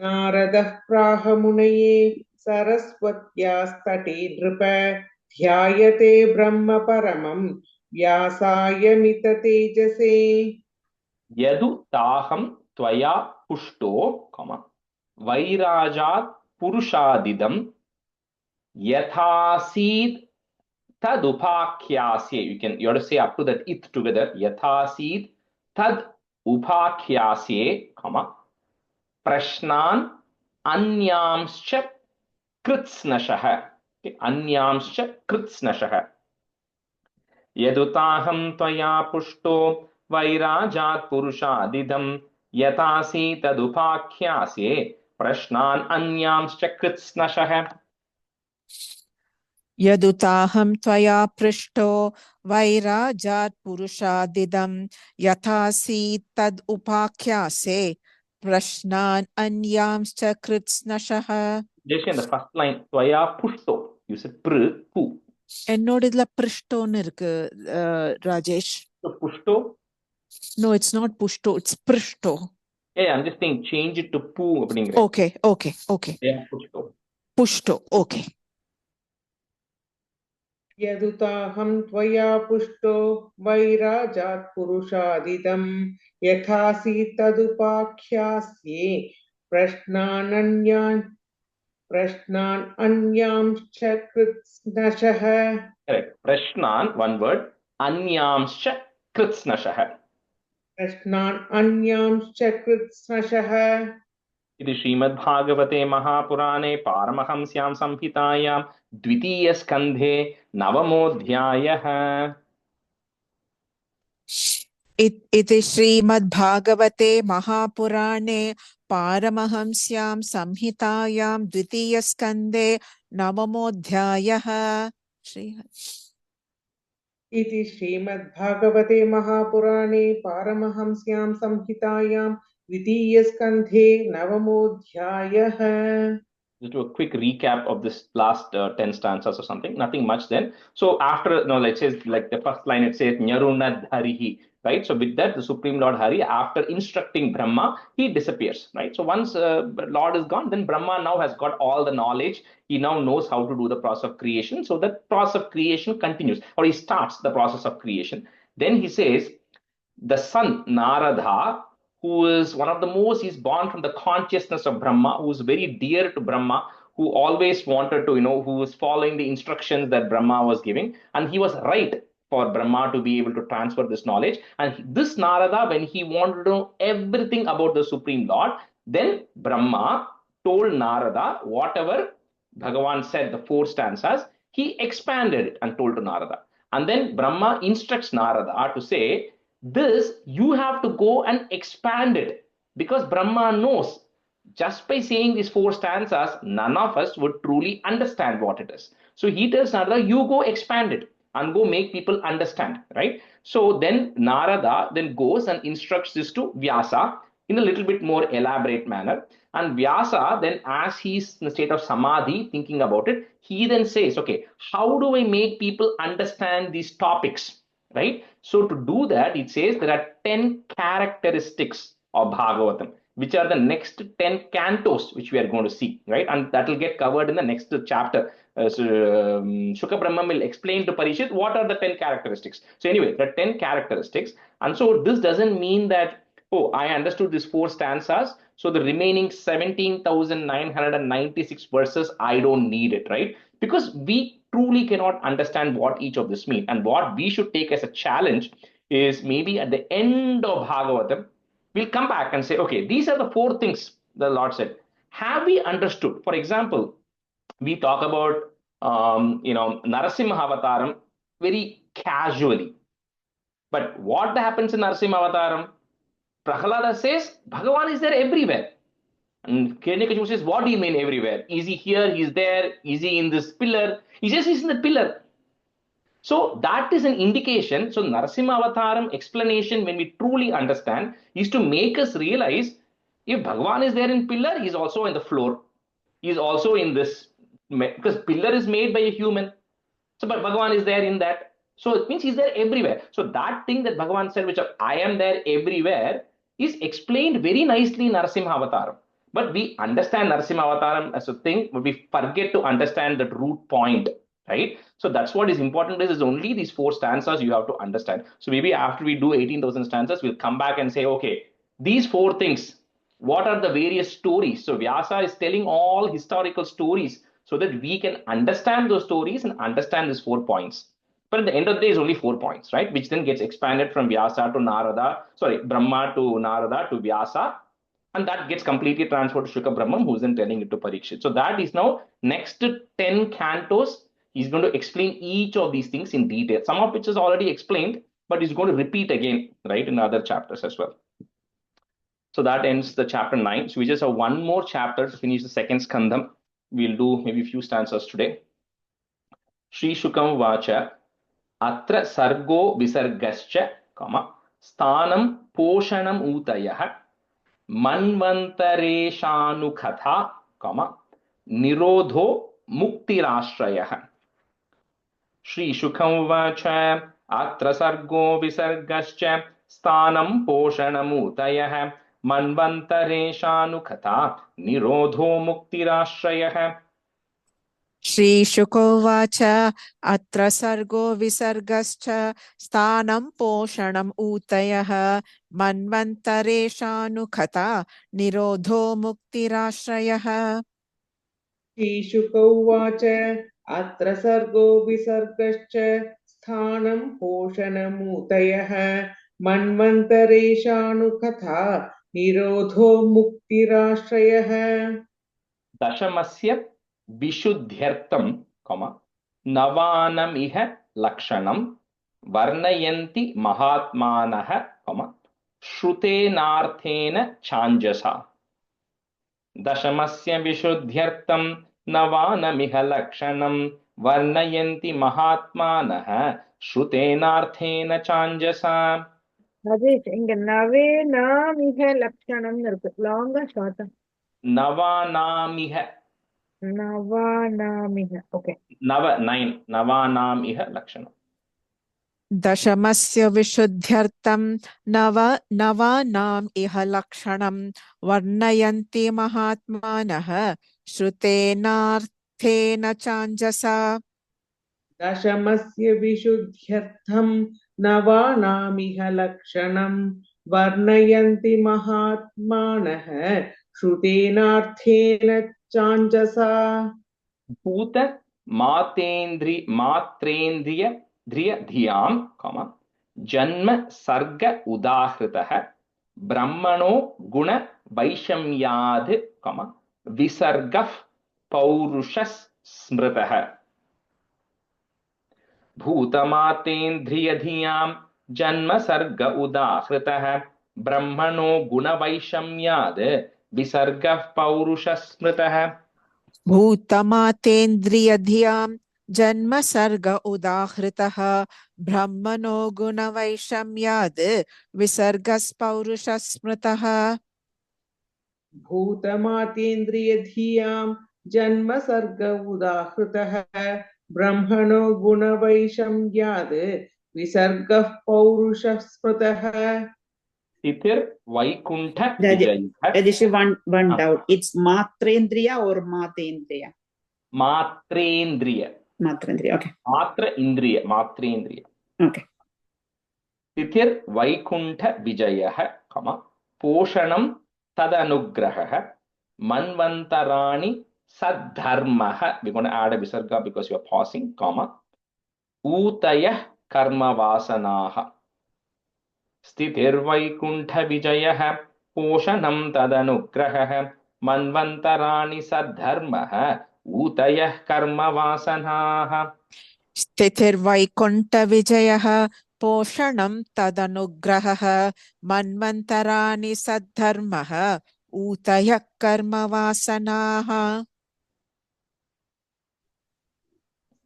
नारदः प्राह मुनये सरस्वत्यास्तटे नृप ध्यायते ब्रह्म परमं व्यासायमित तेजसे. यदु ताहं त्वया पुष्टो वैराजात् पुरुषादिदं यथासीत् तदुपाख्यास्ये. You have to say up to that it together. यथासीत् तद उपाख्यास्ये प्रश्नान् अन्यांश्च कृत्स्नशः. अन्यांश्च कृत्स्नशः. यदुताहं त्वया पुष्टो वैराजात् पुरुषादिदं यथासी तदुपाख्यास्ये प्रश्नान् अन्यांश्च कृत्स्नशः. Yadutaham tvaya prishto vairajat purushadidam yathasi tad upakhyase prashnan anyamscha kritsnashah. Just in the first line, Tvaya Pushto. You said Pr, Pu. என்னோட இதுல பிருஷ்டோன்னு இருக்கு Rajesh. So Pushto? No, it's not pushto, it's prishto. Yeah, I'm just saying change it to Pu. Okay. Yeah, Pushto. Pushto, okay. यदुताहं त्वया पुष्टो वैराजात् पुरुषादिदं यथासि तदुपाख्यास्ये प्रश्नान् अन्यांश्च कृत्स्नशः. Correct. Prashnan, one word. Anyamscha Kritsnashah. प्रश्नान् अन्यांश्च कृत्स्नशः. इति श्रीमद्भागवते महापुराणे पारमहंस्यां संहितायां द्वितीयस्कन्धे नवमोऽध्यायः. इति श्रीमद्भागवते महापुराणे पारमहंस्यां संहितायां द्वितीयस्कन्धे नवमोऽध्यायः. इति श्रीमद्भागवते महापुराणे पारमहंस्यां संहितायां द्वितीयस्कन्धे नवमोऽध्यायः. Just do a quick recap of this last 10 stanzas or something, nothing much then. So after, let's say like the first line, it says Nyarunad Harihi, right? So with that, the Supreme Lord Hari, after instructing Brahma, he disappears, right? So once Lord is gone, then Brahma now has got all the knowledge. He now knows how to do the process of creation. So that process of creation continues, or he starts the process of creation. Then he says, the son Narada, who is one of the most, he's born from the consciousness of Brahma, who is very dear to Brahma, who always wanted to, who was following the instructions that Brahma was giving. And he was right for Brahma to be able to transfer this knowledge. And this Narada, when he wanted to know everything about the Supreme Lord, then Brahma told Narada whatever Bhagavan said, the 4 stanzas, he expanded it and told to Narada. And then Brahma instructs Narada to say, this you have to go and expand it, because Brahma knows just by saying these 4 stanzas, none of us would truly understand what it is. So he tells Narada, you go expand it and go make people understand, right? So then Narada then goes and instructs this to Vyasa in a little bit more elaborate manner. And Vyasa then, as he's in the state of samadhi thinking about it, he then says, okay, how do I make people understand these topics? Right? So to do that, it says there are 10 characteristics of Bhagavatam, which are the next 10 cantos, which we are going to see, right? And that will get covered in the next chapter. Shuka Brahma will explain to Parishit what are the 10 characteristics. So anyway, there are 10 characteristics. And so this doesn't mean that, oh, I understood these 4 stanzas, so the remaining 17,996 verses, I don't need it, right? Because we truly cannot understand what each of this mean. And what we should take as a challenge is maybe at the end of Bhagavatam, we'll come back and say, okay, these are the 4 things the Lord said. Have we understood? For example, we talk about, Narasimha Avataram very casually. But what happens in Narasimha Avataram? Prahlada says, Bhagavan is there everywhere. And Hiranyakashipu says, what do you mean everywhere? Is he here? He's there? Is he in this pillar? He says he's in the pillar. So that is an indication. So Narasimha Avataram explanation, when we truly understand, is to make us realize if Bhagavan is there in pillar, he's also in the floor. He's also in this, because pillar is made by a human. So but Bhagavan is there in that. So it means he's there everywhere. So that thing that Bhagavan said, which I am there everywhere, is explained very nicely in Narasimha Avataram. But we understand Narasimha Avataram as a thing, but we forget to understand that root point, right? So that's what is important is only these 4 stanzas you have to understand. So maybe after we do 18,000 stanzas, we'll come back and say, okay, these 4 things, what are the various stories? So Vyasa is telling all historical stories so that we can understand those stories and understand these 4 points. But at the end of the day, is only 4 points, right? Which then gets expanded from Vyasa to Narada, Brahma to Narada to Vyasa. And that gets completely transferred to Shuka Brahman, who's then telling it to Parikshit. So that is now next 10 cantos. He's going to explain each of these things in detail. Some of which is already explained, but he's going to repeat again, right, in other chapters as well. So that ends the chapter 9. So we just have one more chapter to finish the second skandham. We'll do maybe a few stanzas today. श्रीशुकं उवाच अत्र सर्गो विसर्गश्च स्थानं पोषणम् ऊतयः मन्वन्तरेशानुकथा निरोधो मुक्तिराश्रयः श्रीशुकं उवाच अत्र सर्गो विसर्गश्च स्थानं पोषणमूतयः मन्वन्तरेशानुकथा निरोधो मुक्तिराश्रयः श्रीशुकोवाच अत्र सर्गो विसर्गश्च स्थानं पोषणम् ऊतयः मन्वन्तरेषानुकथा निरोधो मुक्तिराश्रयः श्रीशुक उवाच अत्र सर्गो विसर्गश्च स्थानं पोषणमूतयः मन्वन्तरेशानुकथा निरोधो मुक्तिराश्रयः दशमस्य विशुद्ध्यर्थं नवानमिह लक्षणं वर्णयन्ति महात्मानः श्रुतेनार्थेन छाञ्जसा दशमस्य विशुद्ध्यर्थं नवानमिह लक्षणं वर्णयन्ति महात्मानः श्रुतेनार्थेन छाञ्जसा Rajesh, இங்க நவே நாமிக லட்சணம்னு இருக்கு லாங்கா ஷார்ட்டா नवानामिह நவானாமிக ஓகே नवानामिह लक्षणम् दशमस्य विशुद्ध्यर्थं नवानाम् इह लक्षणं वर्णयन्ति महात्मानः श्रुतेनार्थेन छाञ्जसा दशमस्य विशुद्ध्यर्थं नवानामिह लक्षणं वर्णयन्ति महात्मानः श्रुतेनार्थेन छाञ्जसा भूत मात्रेन्द्रिय धियां जन्म सर्ग उदाहृतः ब्रह्मणो गुण वैषम्याद् विसर्गः पौरुषः स्मृतः भूतमातेन्द्रियधियां जन्म सर्ग उदाहृतः ब्रह्मणो गुणवैषम्याद् विसर्गः पौरुषः स्मृतः भूतमातेन्द्रियधियां जन्म सर्ग उदाहृतः ब्रह्मणो गुणवैषम्याद् विसर्गः स्मृतः भूतमातेन्द्रियधियां जन्म सर्ग उदाहृतः ब्रह्मणो गुणवैषम्याद् विसर्गः पौरुषः स्मृतः तिथिर वैकुंठ विजयः Rajesh, one doubt. It's Matrendriya or Matendriya? मात्रेन्द्रिय Okay. मात्रेन्द्रिय Okay. तिथिर Vaikuntha विजयः पोषणं तदनुग्रहः मन्वन्तराणि सद्धर्मः we're going to add a visarga because you are pausing ऊतयः कर्मवासनाः स्थितिर्वैकुण्ठविजयः पोषणं तदनुग्रहः मन्वन्तराणि सद्धर्मः ऊतयः कर्मवासनाः स्थितिर्वैकुण्ठविजयः पोषणं तदनुग्रहः मन्वन्तराणि सद्धर्मः ऊतयः कर्मवासनाः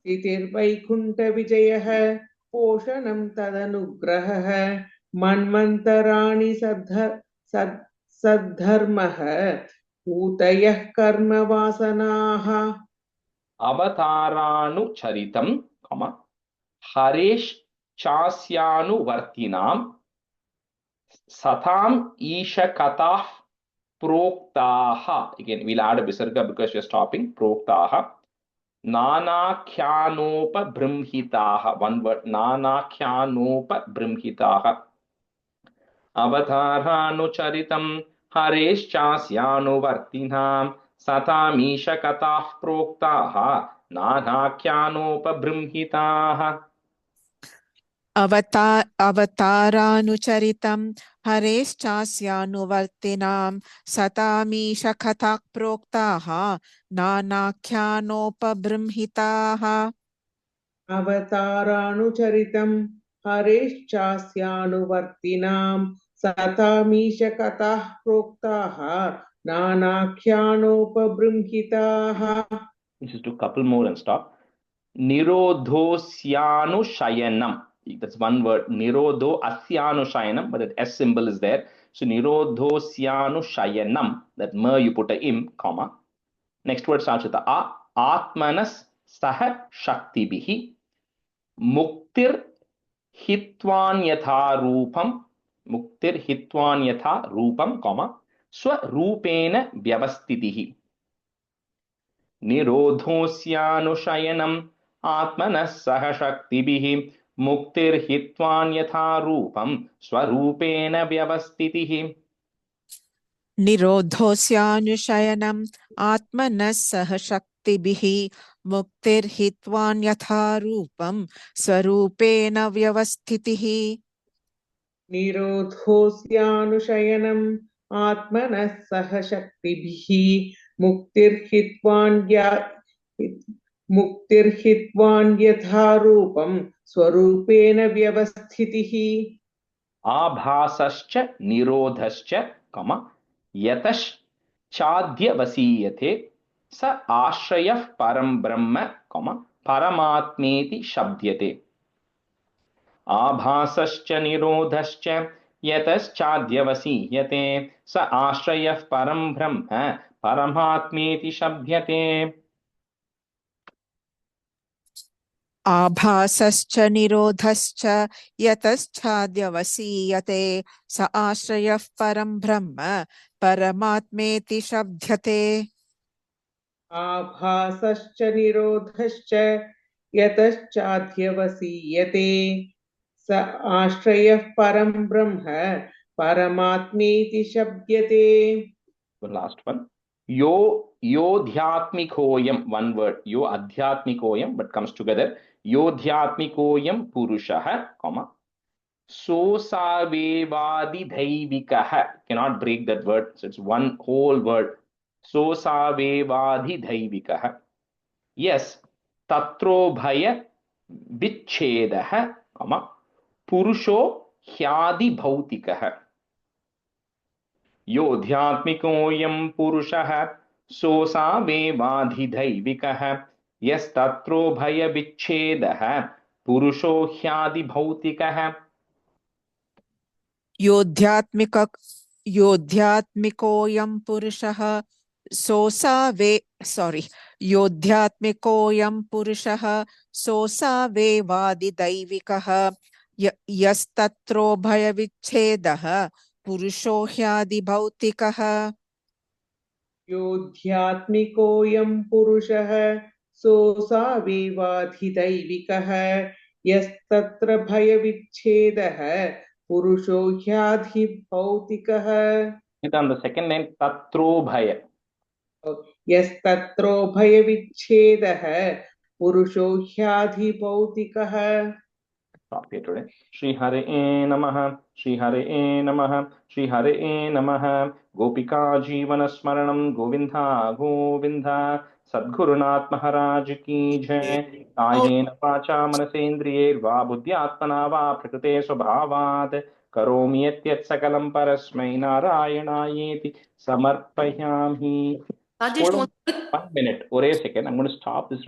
स्थितिर्वैकुण्ठविजयः पोषणं तदनुग्रहः मन्वन्तराणि सद्धर्मः ऊतयः कर्मवासनाः अवतारानुचरितं हरेश्चास्यानुवर्तिनां सताम् ईशकथाः प्रोक्ताः again we'll add a visarga because you're stopping प्रोक्ताः नानाख्यानोपबृंहिताः one word नानाख्यानोपबृंहिताः अवतारानुचरितं हरेश्चास्यानुवर्तिनां सतामीशकथाः प्रोक्ताः नानाख्यानोपबृंहिताः अवतारानुचरितं हरेश्चास्यानुवर्तिनां सतामीशकथाः प्रोक्ताः नानाख्यानोपबृंहिताः अवतारानुचरितं हरेश्चास्यानुवर्तिनां सतामीशकथाः प्रोक्ताः नानाख्यानोपबृंहिताः Just do a couple more and stop. Nirodhosyanusayanam. That's one word. Nirodho asyanusayanam, but that S symbol is there. So Nirodhosyanusayanam. That ma you put a im, comma. Next word starts with the a. Atmanas saha shaktibihi. Muktir hitvan yatha rupam. Muktir hitvan yatha rupam, comma. Swarupena vyavastitihi. Nirodhosyanusayanam atmanas saha shaktibihi muktirhitvan yatha rupam swarupena vyavastitihi. Nirodhosyanusayanam atmanas sah shaktibihi muktirhitvan yatha rupam swarupena vyavasthitihi. निरोधोऽस्यानुशयनम् आत्मनः सह शक्तिभिः मुक्तिर्हित्वान् यथा रूपं स्वरूपेण व्यवस्थितिः. Abhasascha nirodhascha, comma, yataschadhyavasiyate sa ashrayah param brahma, comma, paramatmeti shabdyate. Abhasascha nirodhascha yataschadhyavasiyate sa ashrayah param brahma paramatmeti shabdyate. Abhasascha nirodhascha yataschadhyavasiyate sa ashrayah param brahma paramatmeti shabdhyate. आभासश्च निरोधश्च यतश्चाध्यवसीयते स आश्रयः परं ब्रह्म परमात्मेति शब्यते. The last one. Yodhyatmikoyam, one word. Yo adhyatmikoyam, but comes together. Yodhyatmikoyam purushah, comma. Sosavevadi dhaivikaha. Cannot break that word. So it's one whole word. Sosavevadi dhaivikaha. Yes. Tatro bhaya vichedah, comma. Purusho hyadi bhautikaha. योऽध्यात्मिकोऽयं पुरुषः सोऽसावेवाधिदैविकः यस्तत्रो भयविच्छेदः पुरुषो ह्यादिभौतिकः. योऽध्यात्मिकोऽयं पुरुषः योऽध्यात्मिकोऽयं पुरुषः सोऽसावेवादिदैविकः यस्तत्रो भयविच्छेदः पुरुषो ह्यादिभौतिकः. योऽध्यात्मिकोऽयं पुरुषः सोऽसावेवाधिदैविकः यस्तत्र भयविच्छेदः पुरुषो ह्याधिभौतिकः. On the second line, tatro bhaya. यस्तत्रो भयविच्छेदः पुरुषो ह्याधिभौतिकः. Stop here today. Shri Hare Namaha, Shri Hare Namaha, Shri Hare Namaha. Gopika Jeevana Smaranam Govinda Govinda. Sadgurunath Maharaj ki jai. Kayena vacha manasendriye va buddhyatmana va prakrite swabhavat. Karomi yatyat sakalam parasmai narayanayeti samarpayami. Rajesh, 1 minute. Or a second. I'm going to stop this.